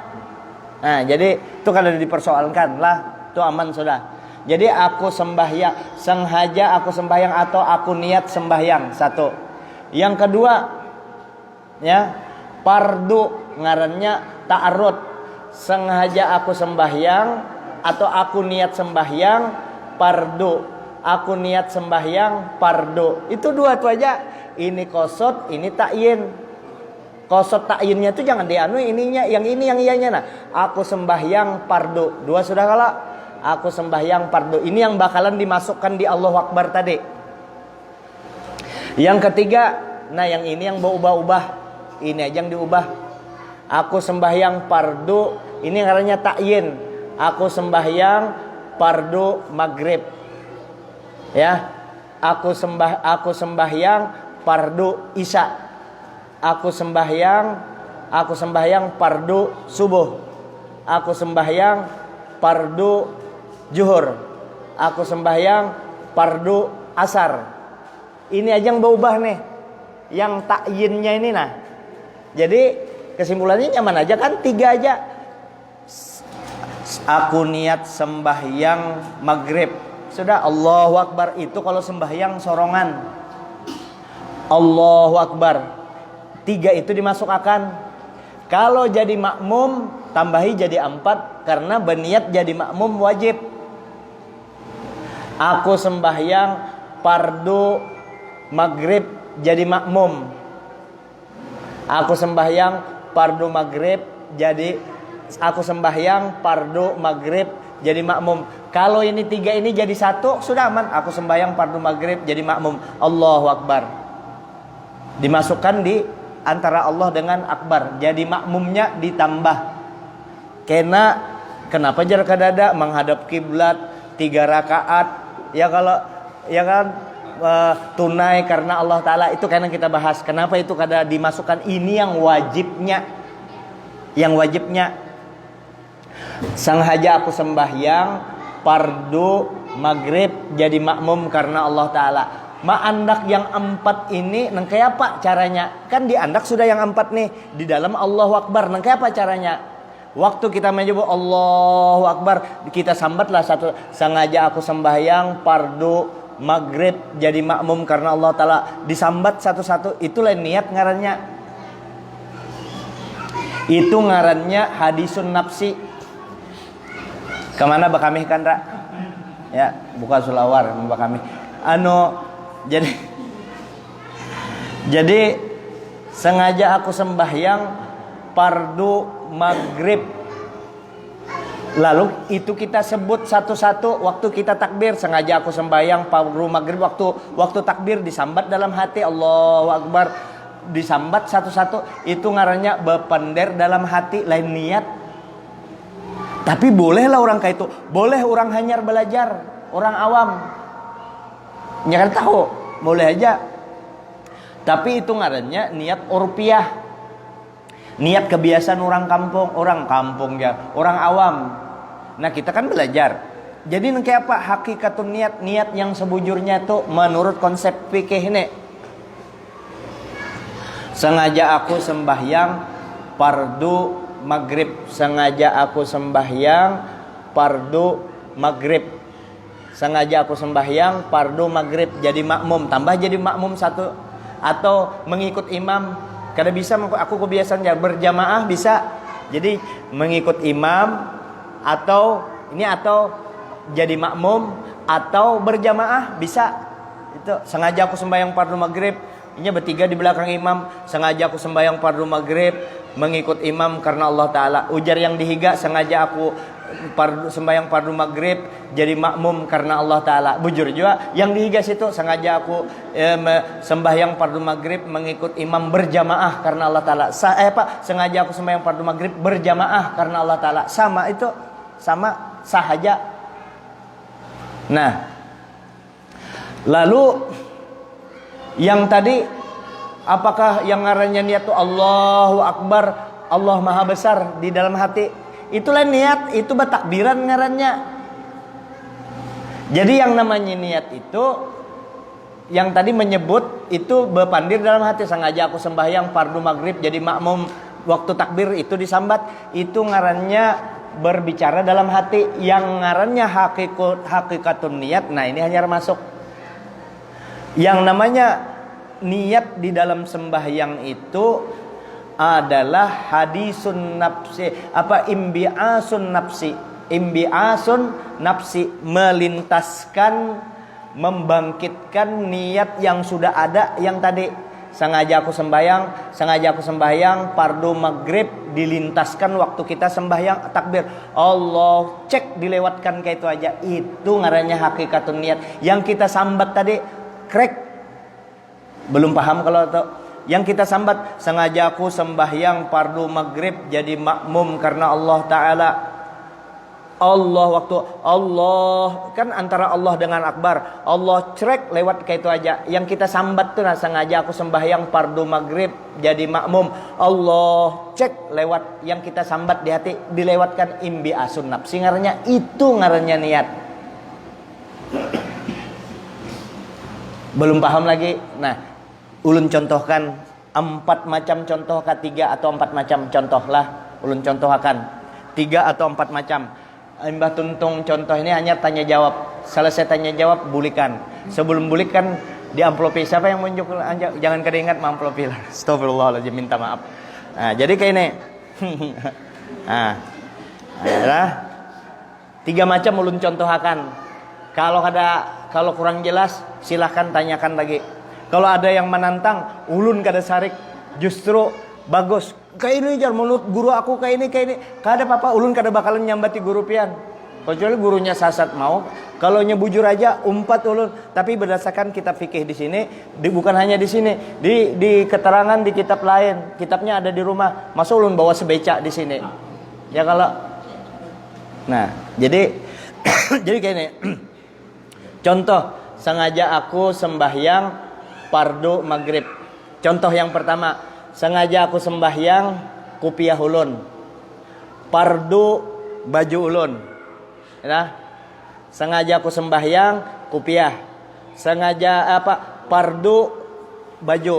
Nah jadi itu kalau dipersoalkan lah, itu aman sudah. Jadi aku sembahyang, sengaja aku sembahyang, atau aku niat sembahyang. Satu. Yang kedua, ya, fardu ngarannya ta'arud. Sengaja aku sembahyang, atau aku niat sembahyang, fardu. Aku niat sembahyang, fardu. Itu dua itu aja. Ini qasad, ini ta'yin. Qasad ta'yinnya itu jangan dianu ininya, yang ini yang iyanya. Nah, aku sembahyang fardu. Dua sudah kalah. Aku sembahyang fardu. Ini yang bakalan dimasukkan di Allahu Akbar tadi. Yang ketiga, nah yang ini yang berubah-ubah. Ini aja yang diubah. Aku sembahyang fardu, ini ngarannya ta'yin. Aku sembahyang fardu maghrib. Ya. Aku sembahyang fardu isya. Aku sembahyang fardu subuh. Aku sembahyang fardu zuhur. Aku sembahyang fardu asar. Ini aja yang berubah nih. Yang takyinnya ini nah. Jadi kesimpulannya nyaman aja kan, 3 aja. Aku niat sembahyang maghrib. Sudah Allahu Akbar itu kalau sembahyang sorongan. Allahu Akbar. 3 itu dimasukkan. Kalau jadi makmum tambahi jadi 4 karena berniat jadi makmum wajib. Aku sembahyang fardu maghrib jadi makmum. Aku sembahyang fardu maghrib jadi jadi makmum. Kalau ini 3 ini jadi 1 sudah aman. Aku sembahyang fardu maghrib jadi makmum. Allahu Akbar. Dimasukkan di antara Allah dengan akbar. Jadi makmumnya ditambah. Kenapa jarak dada menghadap kiblat 3 rakaat? Ya kalau ya kan tunai karena Allah Ta'ala, itu karena kita bahas. Kenapa itu kada dimasukkan? Ini yang wajibnya. Yang wajibnya. Sengaja aku sembahyang fardu maghrib jadi makmum karena Allah Ta'ala. Andak yang 4 ini nang kayak apa caranya? Kan di andak sudah yang 4 nih. Di dalam Allahu Akbar nang kayak apa caranya? Waktu kita menyebut Allahu Akbar, kita sambatlah satu. Sengaja aku sembahyang fardu maghrib jadi makmum karena Allah Ta'ala. Disambat satu-satu. Itulah niat ngarannya. Itu ngarannya hadisun nafsi. Kemana bakamih kan Ra? Ya, bukan sulawar bakamih. Jadi sengaja aku sembahyang fardu maghrib. Lalu itu kita sebut satu-satu waktu kita takbir. Sengaja aku sembahyang fardu maghrib, waktu takbir disambat dalam hati Allahu Akbar. Disambat satu-satu. Itu ngarannya bepender dalam hati, lain niat. Tapi bolehlah orang kayak itu. Boleh orang hanyar belajar, orang awam. Ya kan tahu, boleh aja. Tapi itu ngarannya niat urpiah. Niat kebiasaan orang kampung ya, orang awam. Nah kita kan belajar. Jadi kayak apa hakikatun niat, niat yang sebujurnya itu menurut konsep fikih ini. Sengaja aku sembahyang fardu maghrib, sengaja aku sembahyang fardu maghrib, sengaja aku sembahyang fardu maghrib, jadi makmum, tambah jadi makmum satu, atau mengikut imam. Kada bisa aku kebiasaan berjamaah bisa, jadi mengikut imam atau jadi makmum atau berjamaah bisa. Itu sengaja aku sembahyang fardu maghrib, ini bertiga di belakang imam, sengaja aku sembahyang fardu maghrib mengikut imam karena Allah Ta'ala. Ujar yang dihiga, sengaja aku sembahyang fardu maghrib jadi makmum karena Allah Ta'ala. Bujur juga yang dihiga situ, sengaja aku sembahyang fardu maghrib mengikut imam berjamaah karena Allah Ta'ala. Sengaja aku sembahyang fardu maghrib berjamaah karena Allah Ta'ala. Sama itu, sama sahaja. Nah, lalu yang tadi, apakah yang ngarannya niat itu Allahu Akbar, Allah Maha Besar di dalam hati? Itulah niat, itu takbiran ngarannya. Jadi yang namanya niat itu, yang tadi menyebut itu bepandir dalam hati. Sengaja aku sembahyang fardu maghrib jadi makmum, waktu takbir itu disambat, itu ngarannya berbicara dalam hati. Yang ngarannya hakikatun niat, nah ini hanya masuk. Yang namanya niat di dalam sembahyang itu adalah hadisun nafsi, imbiasun nafsi, melintaskan, membangkitkan niat yang sudah ada. Yang tadi sengaja aku sembahyang fardu maghrib, dilintaskan waktu kita sembahyang takbir, Allah cek dilewatkan kayak itu aja. Itu ngarannya hakikatun niat. Yang kita sambat tadi krek, belum paham kalau itu. Yang kita sambat, sengaja aku sembahyang fardu maghrib jadi makmum karena Allah Ta'ala. Allah waktu Allah kan antara Allah dengan Akbar, Allah cerek lewat kayak itu aja. Yang kita sambat tuh, nah sengaja aku sembahyang fardu maghrib jadi makmum, Allah cek lewat. Yang kita sambat di hati dilewatkan, imbi asun nafsi ngarannya. Itu ngarannya niat. Belum paham lagi. Nah, ulun contohkan 4 macam contoh, 3 atau 4 macam contoh lah. Ulun contohkan 3 atau 4 macam. Mbah Tuntung contoh ini hanya tanya jawab. Selesai tanya jawab, bulikan. Sebelum bulikan diamplopi. Siapa yang munjuk? Jangan keringat mamplopi. Astagfirullahaladzim, minta maaf. Nah, jadi kayak ini. Nah, adalah 3 macam ulun contohkan. Kalau kurang jelas silahkan tanyakan lagi. Kalau ada yang menantang, ulun kada sarik, justru bagus. Kayak ini jar, menurut guru aku kayak ini. Kada apa-apa, ulun kada bakalan nyambati guru pian. Kecuali gurunya sasat mau. Kalau nyebujur aja umpat ulun. Tapi berdasarkan kitab fikih di sini, bukan hanya di sini, di keterangan di kitab lain. Kitabnya ada di rumah. Masa ulun bawa sebeca di sini? Ya kalau. Nah, jadi jadi kayak ini. Contoh, sengaja aku sembahyang fardu maghrib. Contoh yang pertama, sengaja aku sembahyang kupiah ulun, fardu baju ulun. Ya. Sengaja aku sembahyang kupiah. Sengaja fardu baju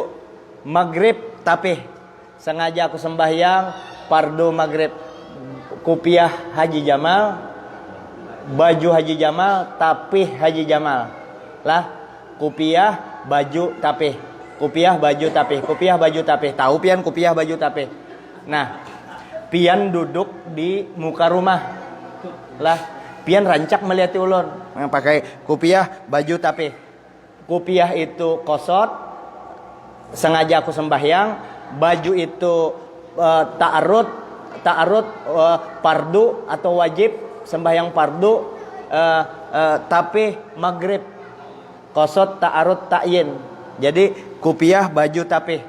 maghrib tapih. Sengaja aku sembahyang fardu maghrib, kupiah Haji Jamal, baju Haji Jamal, tapih Haji Jamal. Lah, kupiah baju tapih. Kupiah baju tapih, kupiah baju tapih. Tahu pian kupiah baju tapih. Nah, pian duduk di muka rumah. Lah, pian rancak melihat ulun pakai kupiah baju tapih. Kupiah itu kosot, sengaja aku sembahyang. Baju itu ta'arud fardu atau wajib sembahyang fardu, tapih maghrib, kosot ta'arud ta'yin. Jadi kupiah baju tapih,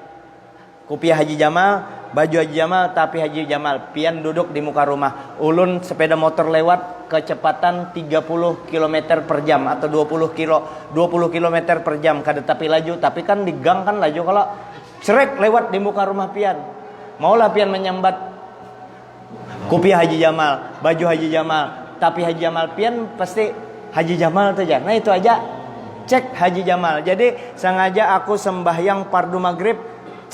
kupiah Haji Jamal, baju Haji Jamal, tapih Haji Jamal. Pian duduk di muka rumah. Ulun sepeda motor lewat kecepatan 30 km per jam atau 20 km per jam. Kada tapi laju, tapi kan di gang kan laju. Kalau cerek lewat di muka rumah pian, maulah pian menyambat kupiah Haji Jamal, baju Haji Jamal, tapi Haji Jamal pian pasti Haji Jamal tuh aja. Nah itu aja cek Haji Jamal. Jadi sengaja aku sembahyang fardu maghrib,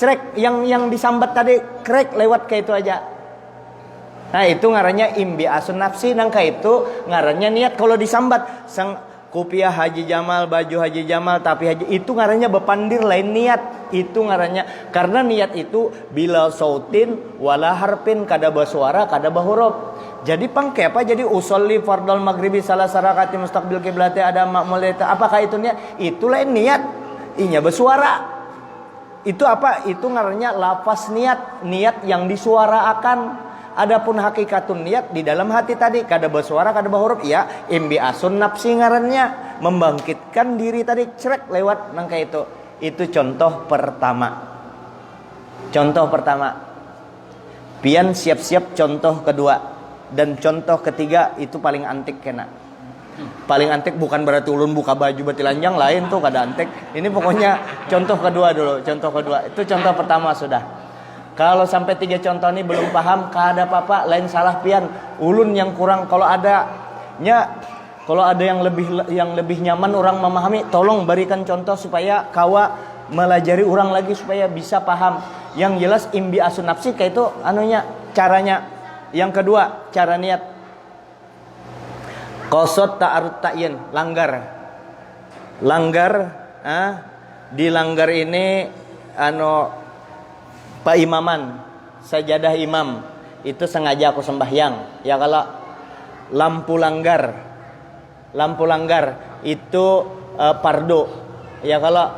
cek yang disambat tadi krek lewat ke itu aja. Nah itu ngarannya imbiasun nafsi, nangka itu ngarannya niat. Kalau disambat sang kopiah Haji Jamal, baju Haji Jamal, tapi Haji itu ngarannya bepandir lain niat. Itu ngarannya karena niat itu bila sautin wala harpin, kada bersuara kada berhuruf. Jadi pangke apa? Jadi usolli fardal maghribi salah sarakati mustaqbil kiblati ada makmulita. Apakah itu niat? Itu lain niat. Inya bersuara. Itu apa? Itu ngarannya lafaz niat, niat yang disuaraakan. Adapun hakikatun niat di dalam hati tadi, kada bersuara kada berhuruf, ya imbiasun nafsi ngarannya, membangkitkan diri tadi cerek lewat nangka itu. Itu contoh pertama. Contoh pertama. Pian siap-siap contoh kedua. Dan contoh ketiga itu paling antik kena. Paling antik bukan berarti ulun buka baju batilanjang lain tuh kada antik. Ini pokoknya contoh kedua dulu, contoh kedua. Itu contoh pertama sudah. Kalau sampai 3 contoh ini belum paham, kada apa-apa, lain salah pian. Ulun yang kurang, kalau ada yang lebih nyaman orang memahami, tolong berikan contoh supaya kawa melajari orang lagi supaya bisa paham. Yang jelas imbiasun nafsi kayak itu anunya, caranya. Yang kedua, cara niat. Qasad ta'arud ta'yin, langgar. Dilanggar ini paimaman, sajadah imam. Itu sengaja aku sembahyang. Ya kalau lampu langgar itu pardo. Ya kalau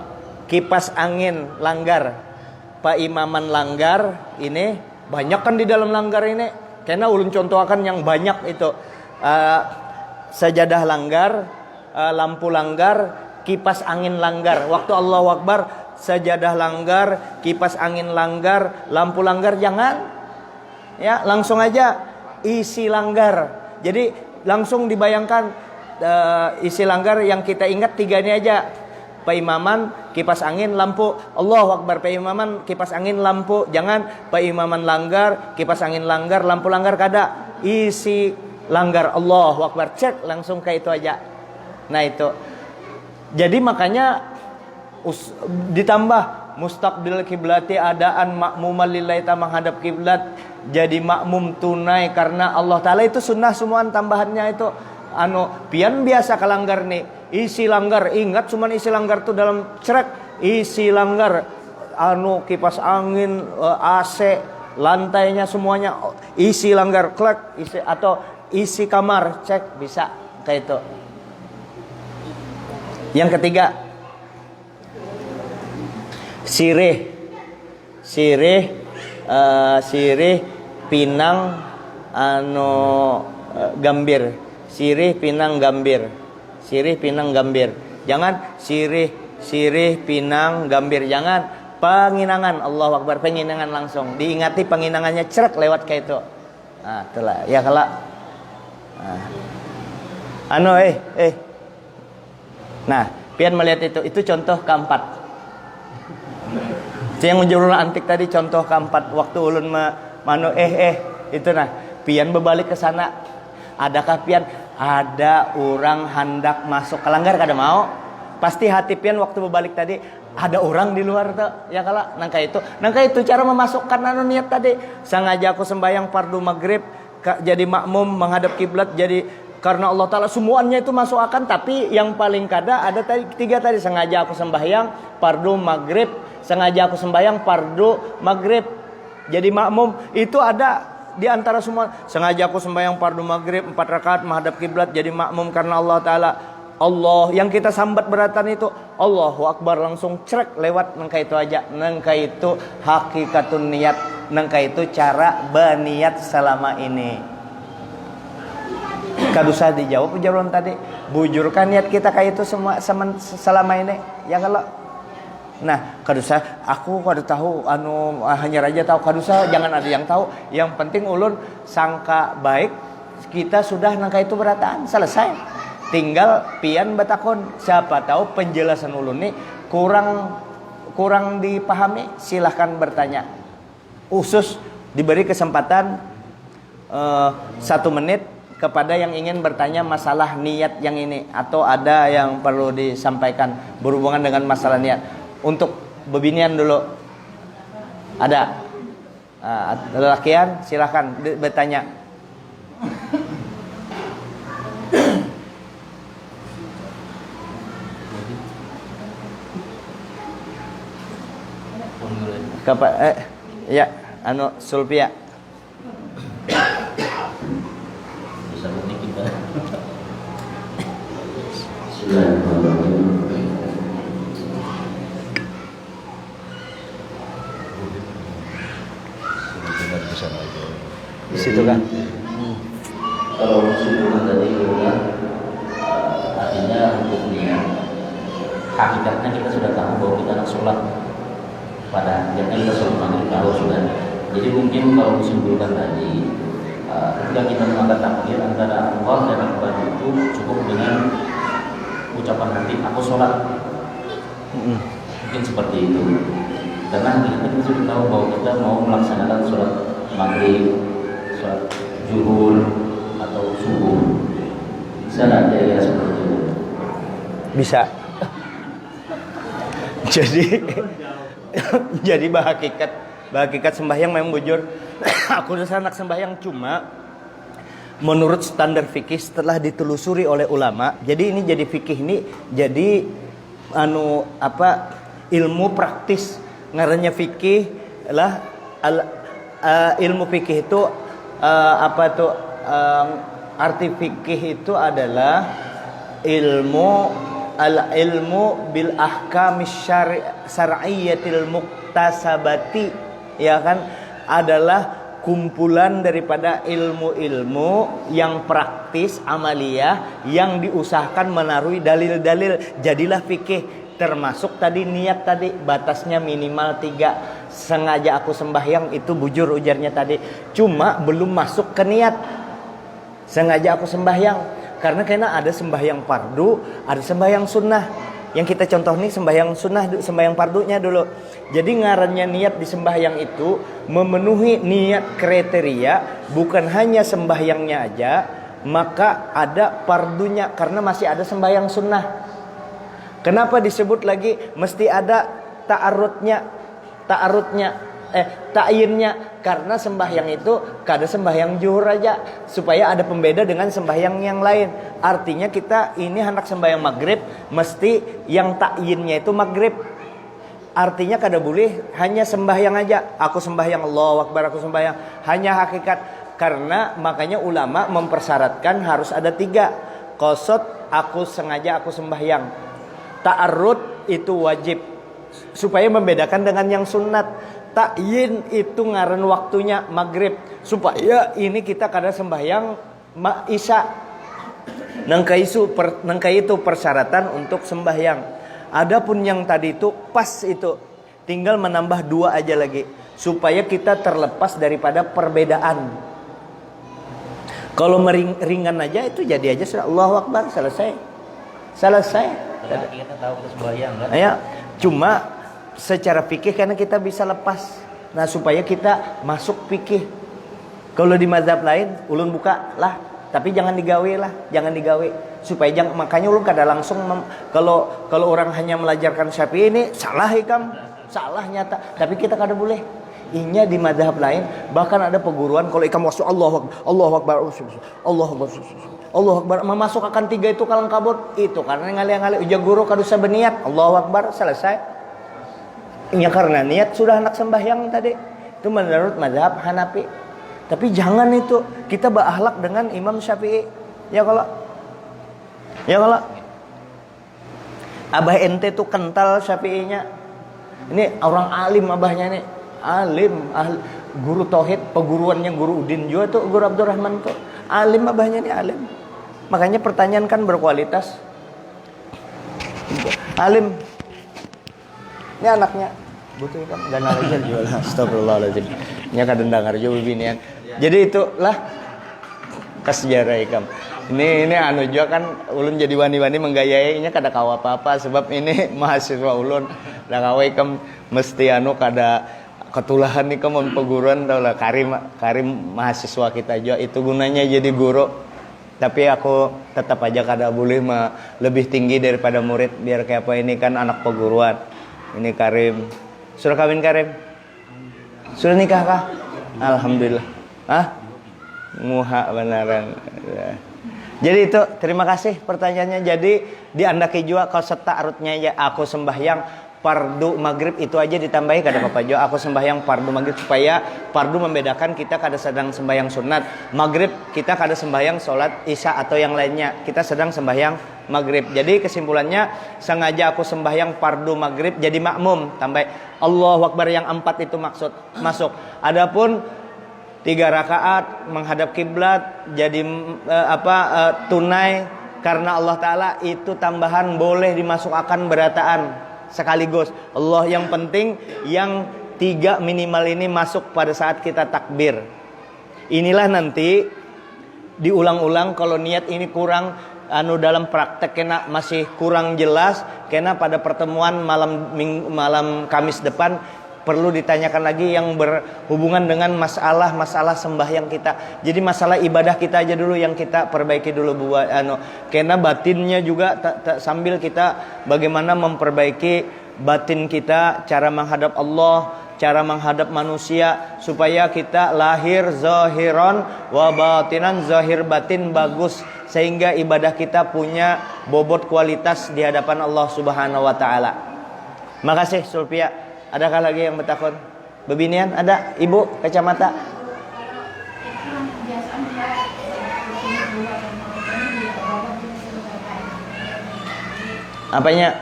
kipas angin langgar, paimaman langgar, ini banyak kan di dalam langgar ini. Karena ulun contohkan yang banyak itu sajadah langgar, lampu langgar, kipas angin langgar. Waktu Allahu Akbar, sajadah langgar, kipas angin langgar, lampu langgar jangan. Ya, langsung aja isi langgar. Jadi langsung dibayangkan isi langgar yang kita ingat 3 ini aja. Paimaman, kipas angin, lampu. Allahu Akbar, paimaman, kipas angin, lampu. Jangan paimaman langgar, kipas angin langgar, lampu langgar, kada. Isi langgar, Allahu Akbar, cek langsung kayak itu aja. Nah itu. Jadi makanya ditambah mustaqbil kiblati, adaan makmuman lillahi ta menghadap kiblat, jadi makmum tunai karena Allah Taala. Itu sunnah semuaan, tambahannya itu pian biasa kalanggar nih, isi langgar, ingat cuman isi langgar tuh dalam cerek, isi langgar kipas angin, AC, lantainya semuanya isi langgar, klek, isi atau isi kamar, cek bisa kayak itu. Yang ketiga, sirih pinang gambir, sirih pinang gambir. Jangan sirih pinang gambir, jangan penginangan. Allahu Akbar, penginangan langsung diingati, penginangannya cerek lewat kayak itu. Nah itulah ya kalau nah pian melihat itu contoh keempat. Yang menjurul antik tadi contoh keempat. Waktu ulun itu nah pian berbalik ke sana. Adakah pian ada orang hendak masuk ke langgar kada mau? Pasti hati pian waktu berbalik tadi ada orang di luar tuh. Ya kalau nangka itu cara memasukkan niat tadi. Sengaja aku sembahyang fardu maghrib jadi makmum menghadap kiblat, jadi karena Allah Ta'ala semuanya itu masuk akan. Tapi yang paling kada ada tadi 3 tadi. Sengaja aku sembahyang fardu maghrib, sengaja aku sembahyang fardu maghrib jadi makmum. Itu ada di antara semua. Sengaja aku sembahyang fardu maghrib 4 rakaat menghadap kiblat jadi makmum karena Allah Ta'ala. Allah yang kita sambat beratan itu Allahu Akbar, langsung cerek lewat nangka itu aja. Nangka itu hakikatun niat, nangka itu cara berniat selama ini. Kadusah dijawab ujaran tadi, bujurkan niat kita kayak itu semua selama ini. Ya kalau nah kadusah aku kada tahu hanya raja tahu, kadusah jangan ada yang tahu. Yang penting ulun sangka baik, kita sudah nangka itu beratan selesai. Tinggal pian batakon, siapa tahu penjelasan ulun nih kurang dipahami, silahkan bertanya. Usus diberi kesempatan 1 menit kepada yang ingin bertanya masalah niat yang ini, atau ada yang perlu disampaikan berhubungan dengan masalah niat. Untuk bebinian dulu. Ada? Lelakian silakan bertanya. Ya, Sulpia. Bisa berhenti kita. Di situ kan. Kalau kesimpulan tadi adalah artinya untuk niat. Hakikatnya kita sudah tahu bahwa kita anak sholat. Pada hakikatnya kita sholat maghrib tahu sudah. Jadi mungkin kalau disimpulkan tadi, ketika kita mengangkat takbir antara Allah dan Akbar itu cukup dengan ucapan hati aku sholat. Mungkin seperti itu. Karena kita sudah tahu bahwa kita mau melaksanakan sholat maghrib, sholat zuhur atau subuh. Bisa nggak ya seperti itu? Bisa. Jadi bahakikat sembahyang memang bujur. Aku udah anak sembahyang, cuma menurut standar fikih setelah ditelusuri oleh ulama. Jadi ini jadi fikih ini jadi ilmu praktis. Ngarannya fikih lah ilmu fikih itu arti fikih itu adalah ilmu bil ahkamis syar'iyyatil muktasabati, ya kan, adalah kumpulan daripada ilmu-ilmu yang praktis amaliyah yang diusahakan menaruhi dalil-dalil. Jadilah fikih. Termasuk tadi niat tadi, batasnya minimal 3. Sengaja aku sembahyang itu bujur ujarnya tadi. Cuma belum masuk ke niat. Sengaja aku sembahyang. Karena ada sembahyang fardu, ada sembahyang sunnah. Yang kita contoh nih sembahyang sunnah, sembahyang fardunya dulu. Jadi ngarannya niat di sembahyang itu memenuhi niat kriteria, bukan hanya sembahyangnya aja, maka ada fardunya karena masih ada sembahyang sunnah. Kenapa disebut lagi mesti ada ta'yinnya? Karena sembahyang itu kada sembahyang zuhur aja, supaya ada pembeda dengan sembahyang yang lain. Artinya kita ini hendak sembahyang maghrib, mesti yang ta'yinnya itu maghrib. Artinya kada boleh hanya sembahyang aja. Aku sembahyang, Allahu Akbar, aku sembahyang. Hanya hakikat. Karena makanya ulama mempersyaratkan harus ada 3. Qasad, aku sengaja aku sembahyang. Ta'arrud itu wajib supaya membedakan dengan yang sunat. Ta'yin itu ngaran waktunya maghrib supaya ini kita kada sembahyang isya. Nangkai itu persyaratan untuk sembahyang. Adapun yang tadi itu pas itu tinggal menambah 2 aja lagi supaya kita terlepas daripada perbedaan. Kalau ringan aja itu jadi aja sudah Allahu Akbar, selesai. Kita tahu kita sembahyang kan? Ya, cuma secara fikih karena kita bisa lepas. Nah, supaya kita masuk fikih. Kalau di mazhab lain, ulun buka lah, tapi jangan digawe. Supaya makanya ulun kada langsung kalau orang hanya melajarkan Syafi'i ini salah salah nyata. Tapi kita kada boleh. Inya di mazhab lain bahkan ada peguruan kalau ikam wassu Allahu Akbar memasuk akan 3 itu kalang kabut itu karena ngali ujar guru kadusa berniat Allahu Akbar selesai. Inya karena niat sudah hendak sembahyang tadi. Itu menurut mazhab Hanafi. Tapi jangan itu kita berakhlak dengan Imam Syafi'i. Ya kalau abah ente tuh kental Syafi'inya. Ini orang alim abahnya nih. Alim, guru tauhid, peguruannya guru Udin juga tuh, guru Abdurrahman tuh. Alim abahnya nih alim. Makanya pertanyaan kan berkualitas. Alim. Ini anaknya butuh kan ganal aja jual. Astagfirullahaladzim. Nya kadang dengar juga binian. Jadi itulah sejarah ikam. Ini juga kan ulun jadi wani-wani menggayainya kada kawa apa-apa sebab ini mahasiswa ulun. Da kawa ikam mesti kada ketulahan nih kamu peguruan tau lah Karim mahasiswa kita juga itu gunanya jadi guru Tapi aku tetap aja kada boleh lebih tinggi daripada murid. Biar kayak apa, ini kan anak perguruan. Ini Karim. Sudah kawin Karim? Sudah nikah kah? Alhamdulillah. Hah? Muha beneran. Jadi itu, terima kasih pertanyaannya. Jadi diandaki juga kalau serta arutnya ya aku sembahyang fardu maghrib itu aja ditambahi kada apa-apa jo. Aku sembahyang fardu maghrib supaya fardu membedakan kita kada sedang sembahyang sunat. Maghrib kita kada sembahyang sholat isya atau yang lainnya. Kita sedang sembahyang maghrib. Jadi kesimpulannya sengaja aku sembahyang fardu maghrib jadi makmum. Tambah Allahu Akbar yang 4 itu masuk. Adapun 3 rakaat menghadap kiblat jadi tunai karena Allah Ta'ala itu tambahan boleh dimasukkan berataan sekaligus. Allah yang penting yang 3 minimal ini masuk pada saat kita takbir. Inilah nanti diulang-ulang kalau niat ini kurang dalam praktek kena masih kurang jelas, kena pada pertemuan malam Kamis depan perlu ditanyakan lagi yang berhubungan dengan masalah sembahyang kita. Jadi masalah ibadah kita aja dulu yang kita perbaiki dulu buat karena batinnya juga sambil kita bagaimana memperbaiki batin kita, cara menghadap Allah, cara menghadap manusia supaya kita lahir zahiran wa batinan, zahir batin bagus sehingga ibadah kita punya bobot kualitas di hadapan Allah Subhanahu wa taala. Makasih Sulfia. Adakah lagi yang bertakon? Bebinian ada? Ibu kacamata? Apanya?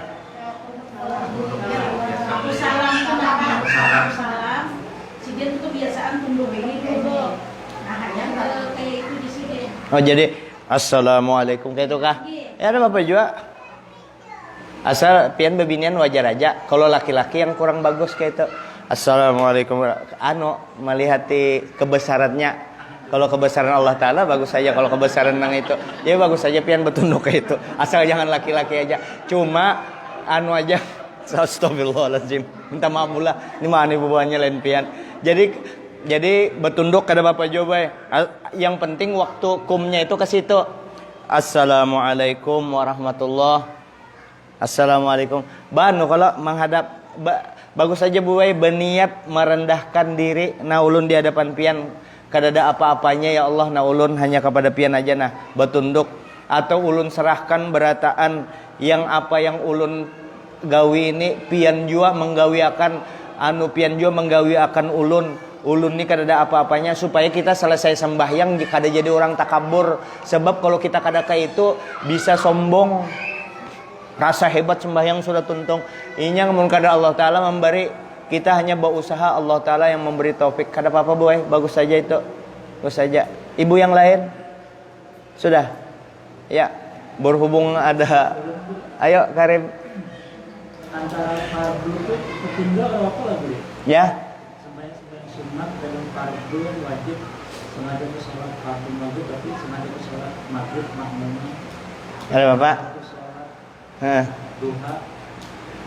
Aku salam aku salam. Si dia itu kebiasaan tunduk ini dulu. Nah, hanya kalau kayak itu di sini. Oh jadi assalamualaikum kayak itu kah? Ya ada apa juga? Asal pian bebinian wajar aja. Kalau laki-laki yang kurang bagus kayak itu assalamualaikum melihat kebesarannya. Kalau kebesaran Allah Ta'ala bagus saja. Kalau kebesaran nang itu ya bagus saja pian bertunduk kayak itu. Asal jangan laki-laki aja. Cuma aja astagfirullahaladzim. Minta maaf pula. Ini mana bubuhannya lain pian. Jadi bertunduk kada apa coba. Yang penting waktu kumnya itu ke situ. Assalamualaikum warahmatullahi. Assalamualaikum. Banu kalau menghadap bagus saja buai berniat merendahkan diri nah ulun di hadapan pian kada ada apa-apanya ya Allah nah ulun hanya kepada pian aja nah bertunduk atau ulun serahkan berataan yang apa yang ulun gawi ini pian jua menggawi akan pian jua menggawi akan ulun ni kada ada apa-apanya supaya kita selesai sembahyang kada jadi orang takabur sebab kalau kita kada kayak itu bisa sombong. Rasa hebat sembahyang sudah tuntung. Ini yang kada Allah Ta'ala memberi. Kita hanya berusaha, Allah Ta'ala yang memberi taufik. Kada apa-apa boy, bagus saja itu. Bagus saja. Ibu yang lain? Sudah? Ya. Berhubung ada. Ayo Karim. Antara fardu itu ketinggal apa lagi? Ya. Sembahyang sunat dengan fardu wajib. Sengaja ke sholat fardu maghrib, tapi sengaja ke sholat maghrib makmumnya. Ada Bapak? Duha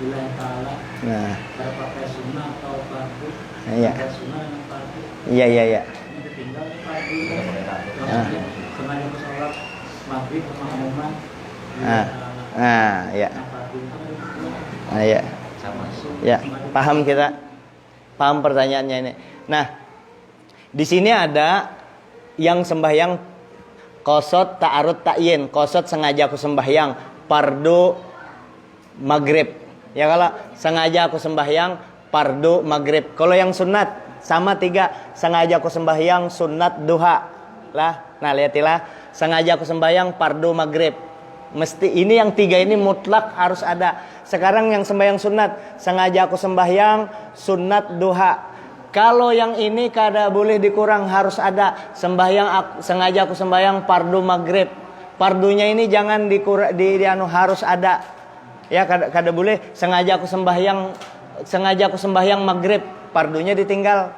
wilayah ta'ala. Nah. Cara pakai sunnah atau fardu. Iya. Pakai sunnah dengan fardu. Iya. Ini ketinggal fardu. Sengaja ke sholat maghrib makmuman. Ya. Ya. Ya, paham kita. Paham pertanyaannya ini. Nah, di sini ada yang sembahyang qasad ta'arud ta'yin. Qasad sengaja aku sembahyang fardu maghrib. Ya kalau sengaja aku sembahyang fardu maghrib. Kalau yang sunat sama 3 sengaja aku sembahyang sunat duha lah. Nah lihatlah sengaja aku sembahyang fardu maghrib. Mesti ini yang 3 ini mutlak harus ada. Sekarang yang sembahyang sunat sengaja aku sembahyang sunat duha. Kalau yang ini kada boleh dikurang harus ada sengaja aku sembahyang fardu maghrib. Fardunya ini jangan harus ada. Ya kada boleh sengaja aku sembahyang maghrib, fardunya ditinggal.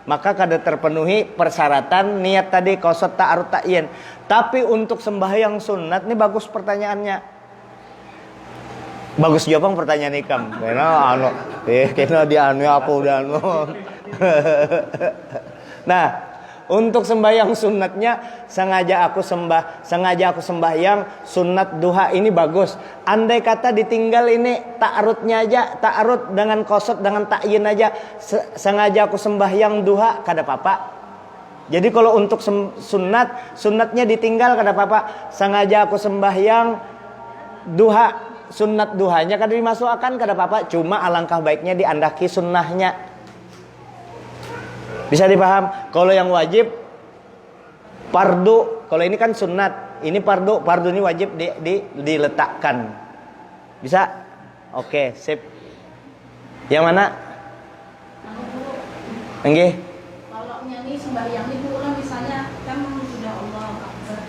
Maka kada terpenuhi persyaratan niat tadi qasad ta'arud ta'yin. Tapi untuk sembahyang sunat ini bagus pertanyaannya. Bagus jawaban pertanyaan ikam. Kena aku udah Nah, Untuk sembahyang sunatnya sengaja aku sembahyang sunat duha ini bagus. Andai kata ditinggal ini ta'arudnya aja, ta'arud dengan qasad dengan ta'yin aja, sengaja aku sembahyang duha kada apa-apa. Jadi kalau untuk sunatnya ditinggal kada apa-apa. Sengaja aku sembahyang duha, sunat duhanya kada dimasukkan kada apa-apa. Cuma alangkah baiknya diandaki sunnahnya. Bisa dipaham? Kalau yang wajib fardu, kalau ini kan sunat, ini fardu ini wajib diletakkan. Bisa? Oke, sip. Yang mana? Nggih. Kalau nyanyi sembahyang itu orang misalnya kan sudah Allah Akbar,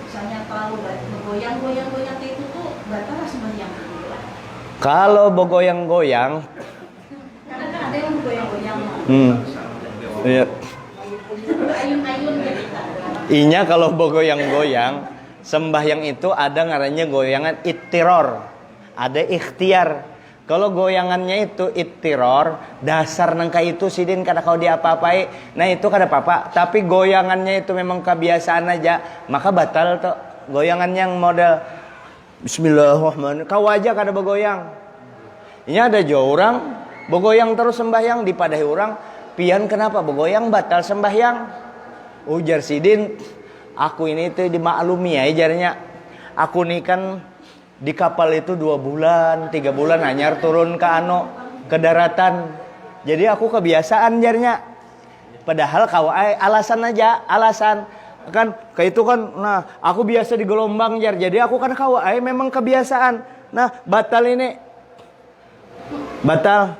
misalnya terlalu bergoyang-goyang itu tuh batal sembahyang. Kalau bergoyang-goyang, Karena kan ada yang bergoyang-goyang. iya. Ayun-ayun gitu. Inya kalau bergoyang-goyang, sembahyang itu ada ngarannya goyangan ittiror, ada ikhtiar. Kalau goyangannya itu ittiror, dasar nangka itu sidin kada kau diapa-apai, nah itu kada apa-apa. Tapi goyangannya itu memang kebiasaan aja, maka batal tuh. Goyangan yang model Bismillahirrahmanirrahim, kau aja kada bergoyang. Ini ada jauh orang bergoyang terus sembahyang, dipadahi orang, pian kenapa bergoyang batal sembahyang? Ujar sidin, aku ini tuh dimaklumi ya jarnya. Aku nih kan di kapal itu 2 bulan, 3 bulan hanyar turun ke daratan. Jadi aku kebiasaan jarnya. Padahal kawai alasan aja, alasan. Kan kayak itu kan, nah aku biasa di gelombang jar. Jadi aku kan kawai memang kebiasaan. Nah, batal ini. Batal.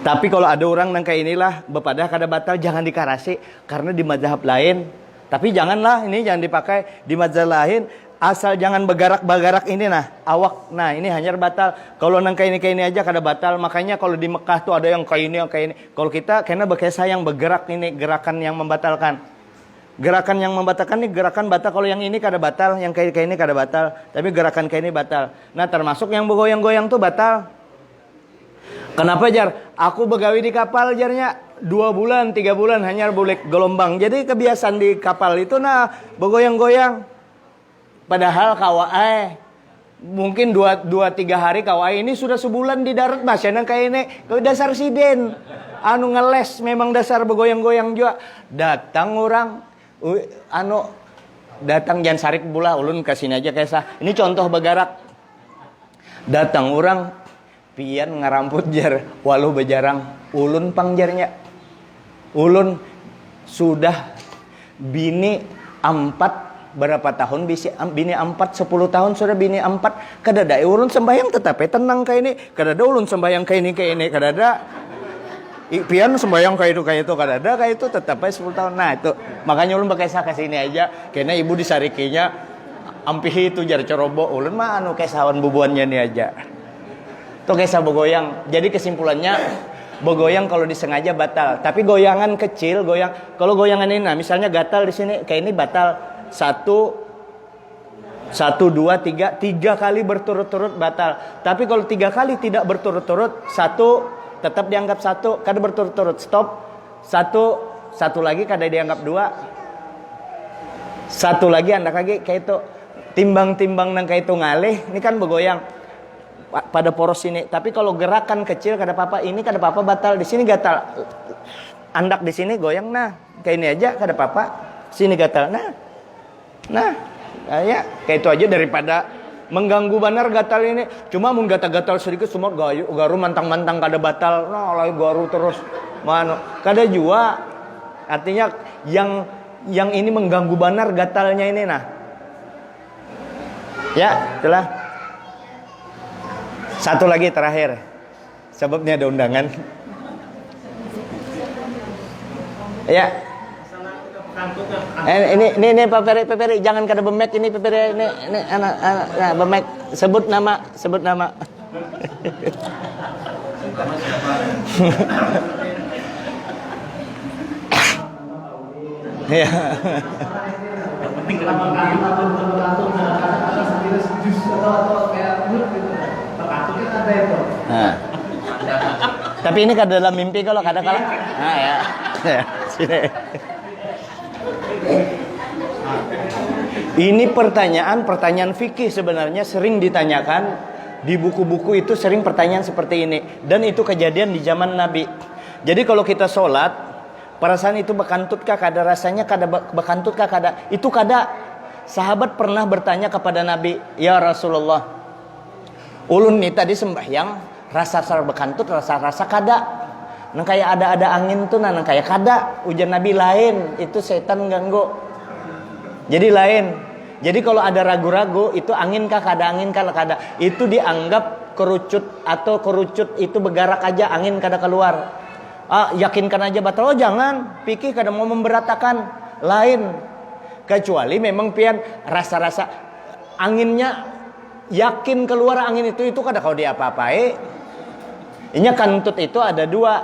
Tapi kalau ada orang nang kayak inilah, bepadah kada batal jangan dikarasi karena di mazhab lain. Tapi janganlah ini jangan dipakai di mazhab lain. Asal jangan bergerak-bergerak ini nah awak, nah ini hanya batal. Kalau nang kayak ini aja kada batal. Makanya kalau di Mekah tuh ada yang kayak ini. Kalau kita karena berkesah yang bergerak ini gerakan yang membatalkan. Gerakan yang membatalkan ini gerakan batal. Kalau yang ini kada batal, yang kayak ini kada batal. Tapi gerakan kayak ini batal. Nah termasuk yang bergoyang-goyang tuh batal. Kenapa jar? Aku begawi di kapal jarnya 2 bulan, 3 bulan hanya boleh gelombang. Jadi kebiasaan di kapal itu nah bergoyang-goyang. Padahal kawai mungkin 2-3 hari kawai ini sudah sebulan di darat masih nang kayak ini. Kalau dasar siden anu ngeles memang dasar bergoyang-goyang juga. Datang orang datang jangan sarik pula ulun kasih aja kesah. Ini contoh bergerak. Datang orang pian ngaramput jar walau bejarang ulun pangjarnya. Ulun sudah bini 4 berapa tahun bini 4 10 tahun sudah bini 4 kadada ulun sembahyang tetapi tenang kayak ini kadada ulun sembahyang kayak ini kadada pian sembahyang kayak itu kadada kayak itu tetapi 10 tahun. Nah itu makanya ulun bakesah ke sini aja karena ibu disarikinya ampih itu jar cerobo ulun mah anu kesawan bubuannya nih aja tuh kesah bergoyang. Jadi kesimpulannya bergoyang kalau disengaja batal. Tapi goyangan kecil kalau goyangan ini nah misalnya gatal di sini kayak ini batal. 1, 2, 3 kali berturut-turut batal. Tapi kalau 3 kali tidak berturut-turut, 1 tetap dianggap 1, kada berturut-turut stop. 1 lagi kada dianggap 2. 1 lagi anda lagi kayak itu. Timbang-timbang nang kayak itu ngalih, ini kan bergoyang pada poros ini. Tapi kalau gerakan kecil kada apa-apa, ini kada apa-apa batal. Di sini gatal. Andak di sini goyang nah, kayak ini aja kada apa-apa. Sini gatal Nah, ya kayak itu aja daripada mengganggu benar gatal ini. Cuma mun gatal-gatal sedikit semua garu mantang-mantang kada batal. Nah, lagi garu terus. Kada jua. Artinya yang ini mengganggu benar gatalnya ini nah. Ya, itulah. 1 lagi terakhir. Sebabnya ada undangan. Ya. Ini Pak Peri jangan kada bemek ini Pak Peri ini anak nah bemek sebut nama ya Tapi ini kan dalam mimpi kalau kadang-kala. Nah ya. Sini. Ini pertanyaan fikih sebenarnya sering ditanyakan di buku-buku, itu sering pertanyaan seperti ini, dan itu kejadian di zaman Nabi. Jadi kalau kita sholat, perasaan itu bekantutkah kada, rasanya kada bekantutkah kada, itu kada. Sahabat pernah bertanya kepada Nabi, ya Rasulullah, ulun nih tadi sembahyang rasa-rasa bekantut, rasa-rasa kada. Nang kayak ada angin tuh, nang kayak kada. Ujar Nabi, lain, itu setan ganggu. Jadi lain. Jadi kalau ada ragu-ragu, itu angin kah kada, angin kah kada, itu dianggap kerucut, atau kerucut itu bergerak aja, angin kada keluar. Yakinkan aja batal. Oh jangan, pikir kada mau memberatakan. Lain. Kecuali memang pian rasa-rasa anginnya yakin keluar angin itu kada kau diapa-apai. Ini kantut itu ada dua.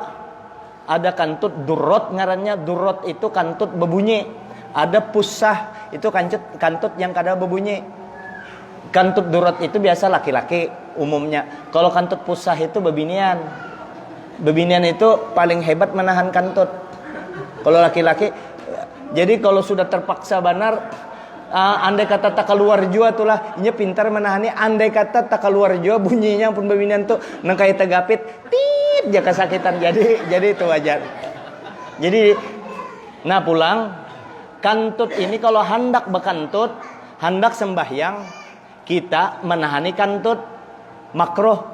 Ada kantut durrot ngarannya. Durrot itu kantut berbunyi. Ada pusah itu kantut yang kada berbunyi. Kantut durrot itu biasa laki-laki umumnya. Kalau kantut pusah itu bebinian. Bebinian itu paling hebat menahan kantut. Kalau laki-laki, jadi kalau sudah terpaksa benar, andai kata tak keluar jua tulah, ini pintar menahani. Andai kata tak keluar jua bunyinya pun bebinian tuh, nang kayak tegapit, tit, dia kesakitan. Jadi itu wajar. Jadi, nah pulang, kantut ini kalau hendak bekantut, hendak sembahyang, kita menahani kantut makruh.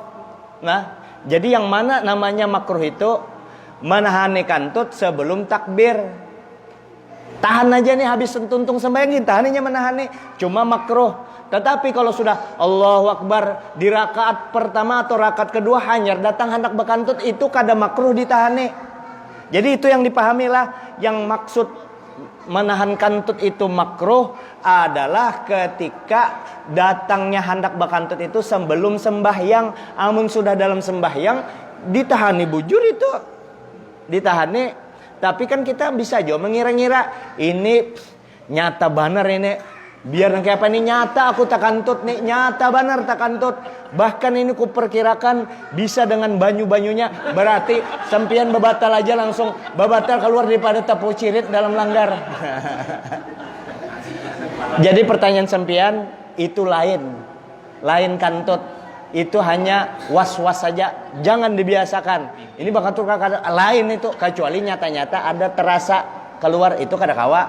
Nah, jadi yang mana namanya makruh itu menahani kantut sebelum takbir. Tahan aja nih habis tuntung sembahyang, tahaninya menahani, cuma makruh. Tetapi kalau sudah Allahu Akbar di rakaat pertama atau rakaat kedua hanyar datang hendak bekantut, itu kada makruh ditahani. Jadi itu yang dipahamilah, yang maksud menahan kantut itu makruh adalah ketika datangnya hendak bekantut itu sebelum sembahyang. Amun sudah dalam sembahyang ditahani bujur itu, ditahani. Tapi kan kita bisa juga mengira-ngira ini nyata benar ini, biar kayak apa nih, nyata aku tak kantut nih, nyata benar tak kantut. Bahkan ini ku perkirakan bisa dengan banyu-banyunya, berarti sempian bebatal aja langsung bebatal keluar daripada tapu cirit dalam langgar. Jadi pertanyaan sempian itu lain kantut. Itu hanya was-was saja, jangan dibiasakan. Ini bakal tuh lain itu, kecuali nyata-nyata ada terasa keluar, itu kada kawa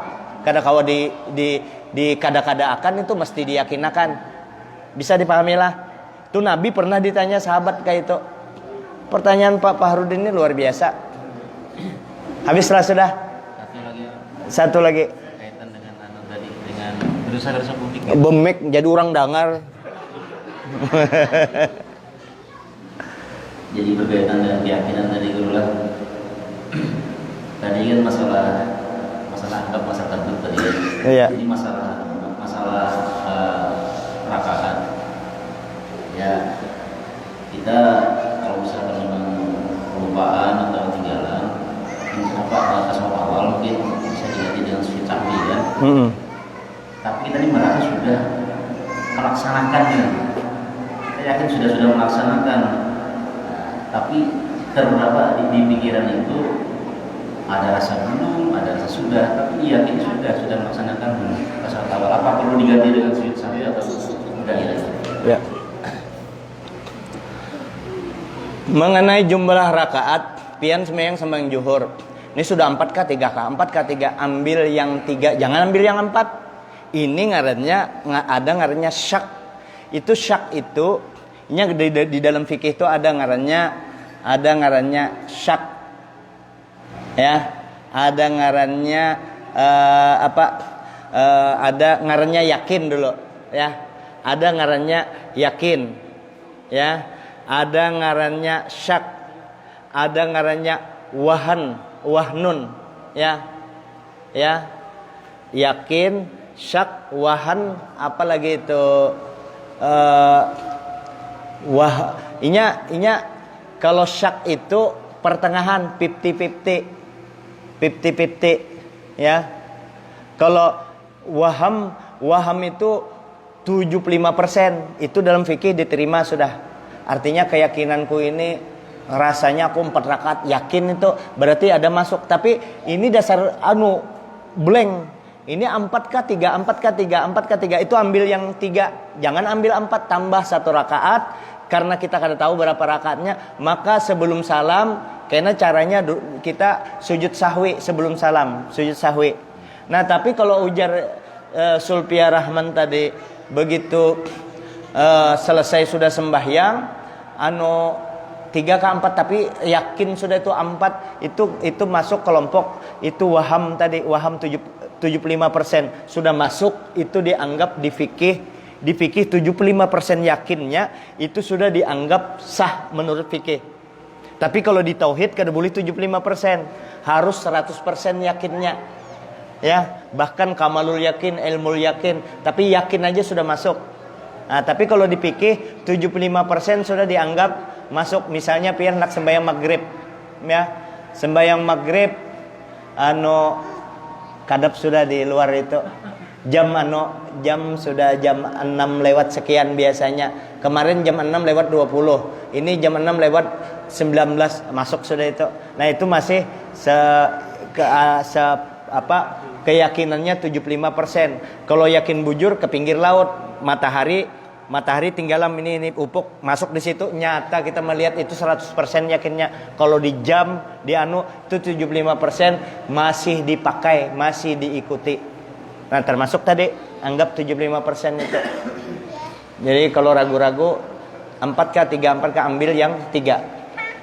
di kada-kada akan, itu mesti diyakinakan. Bisa dipahami lah. Tuh Nabi pernah ditanya sahabat kayak itu. Pertanyaan Pak Fahrudin ini luar biasa. Habislah sudah. Satu lagi. Kaitan dengan tadi, dengan dosa-dosa publik. Bemek jadi orang dangar. Jadi berkaitan dengan keyakinan tadi dulu lah. Tadi kan masalah anggap masalah kantut tadi. Iya. Jadi masalah rakaat. Ya, kita kalau misalkan memang kelupaan atau ketinggalan, tasawuf awal mungkin bisa diganti dengan sujud sahwi kan. Tapi kita ini merasa sudah melaksanakannya. Kita yakin sudah melaksanakan, tapi terberapa di pikiran itu ada rasa belum, ada rasa sudah, tapi yakin sudah melaksanakan rasa awal. Apa perlu diganti dengan sujud sahwi atau udah ya? Mengenai jumlah rakaat pian sembahyang zuhur, ini sudah 4K 3K 4K 3, ambil yang 3, jangan ambil yang 4. Ini ngarannya syak. Itu syak itu, ini di dalam fikih itu ada ngarannya syak, ya, ada ngarannya ada ngarannya yakin dulu, ya, ada ngarannya yakin, ya, ada ngarannya syak, ada ngarannya wahnun, ya, yakin, syak, wahan, apalagi itu inya kalau syak itu pertengahan 50-50, ya. Kalau waham itu 75%, itu dalam fikih diterima sudah. Artinya keyakinanku ini rasanya aku 4 rakaat yakin itu berarti ada masuk. Tapi ini dasar blank. Ini 4K 3, 4K 3, 4K 3 itu ambil yang 3. Jangan ambil 4 tambah 1 rakaat karena kita kada tahu berapa rakaatnya. Maka sebelum salam, karena caranya kita sujud sahwi sebelum salam, sujud sahwi. Nah, tapi kalau ujar Sulpia Rahman tadi begitu selesai sudah sembahyang 3 ke 4 tapi yakin sudah itu 4 itu masuk kelompok itu waham tadi, waham 75% sudah masuk, itu dianggap di fikih 75% yakinnya itu sudah dianggap sah menurut fikih. Tapi kalau di tauhid kada boleh 75%, harus 100% yakinnya. Ya, bahkan kamalul yakin, ilmul yakin, tapi yakin aja sudah masuk. Nah, tapi kalau di fikih 75% sudah dianggap masuk. Misalnya pian nak sembahyang maghrib, ya. Sembahyang maghrib kadap sudah di luar itu. Jam sudah jam 6 lewat sekian biasanya. Kemarin jam 6 lewat 20. Ini jam 6 lewat 19 masuk sudah itu. Nah, itu masih keyakinannya 75%. Kalau yakin bujur ke pinggir laut, matahari tinggalan ini ufuk masuk di situ, nyata kita melihat itu 100% yakinnya. Kalau di jam itu 75% masih dipakai, masih diikuti. Nah, termasuk tadi anggap 75% itu. Jadi kalau ragu-ragu 4K 3, 4K ambil yang 3.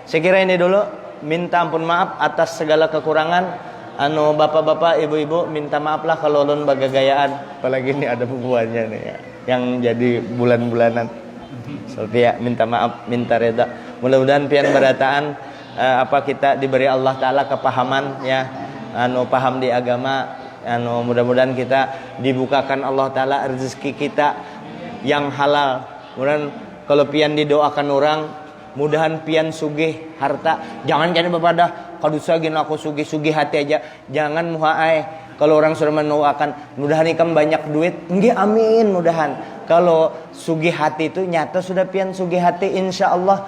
Saya kira ini dulu, minta ampun maaf atas segala kekurangan. Bapak-bapak, ibu-ibu, minta maaf lah kalau ulun bagagayaan. Apalagi ini ada bubuannya nih ya, yang jadi bulan-bulanan. Sulpia minta maaf, minta reda. Mudah-mudahan pian berataan kita diberi Allah Ta'ala kepahaman ya, paham di agama. Mudah-mudahan kita dibukakan Allah Ta'ala rezeki kita yang halal. Kemudian kalau pian didoakan orang, mudahan pian sugih harta. Jangan jadi bepada kadusa gini aku sugih hati aja. Jangan muhaai. Kalau orang sudah mendoakan, mudahan ikam banyak duit, nggih amin mudahan. Kalau sugih hati itu nyata sudah pian sugih hati, insya Allah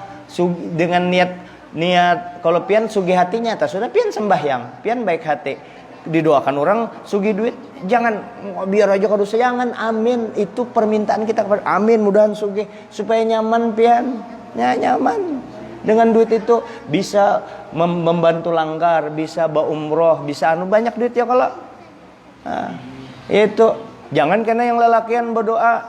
dengan niat kalau pian sugih hati nyata sudah pian sembahyang, pian baik hati. Didoakan orang sugih duit, jangan biar aja kadusa, jangan amin. Itu permintaan kita kepada amin, mudahan sugih supaya nyaman pian. Nyaman. Dengan duit itu bisa membantu langgar, bisa umroh, bisa banyak duit ya kalau. Nah, itu jangan karena yang lelakian berdoa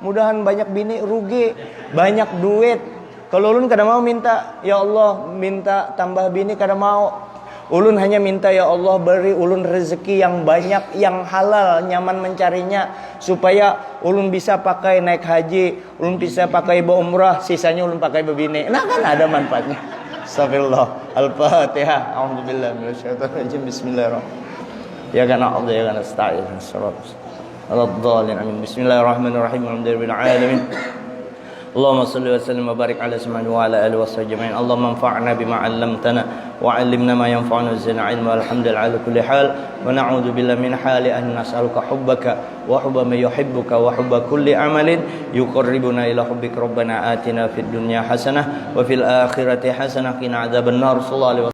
mudahan banyak bini rugi, banyak duit. Kalau ulun kada mau minta ya Allah minta tambah bini, kada mau. Ulun hanya minta ya Allah beri ulun rezeki yang banyak, yang halal, nyaman mencarinya, supaya ulun bisa pakai naik haji, ulun bisa pakai umrah, sisanya ulun pakai bebini. Nah kan ada manfaatnya. Astagfirullah. Al-Fatihah. A'udzubillahi minasyaitonir rajim. Bismillahirrahmanirrahim. Ya kana Allah ya kana nasta'in. Al-Dhalin. Amin. Bismillahirrahmanirrahim. Alhamdulillahil alamin. Allahumma salli wa sallim wa barik ala Muhammad wa ala alihi wasahbihi. Allahumma anfa'na bima 'allamtana wa 'allimna ma yanfa'una wa zidna 'ilma. Alhamdulillah ala kulli hal. Wa na'udzu billahi min hali an nas'aluka hubbaka wa hubba man yuhibbuka wa hubba kulli 'amalin yuqarribuna ila hubbika. Rabbana atina fid dunya hasanah wa fil akhirati hasanah qina adzabannar. Sallallahu alaihi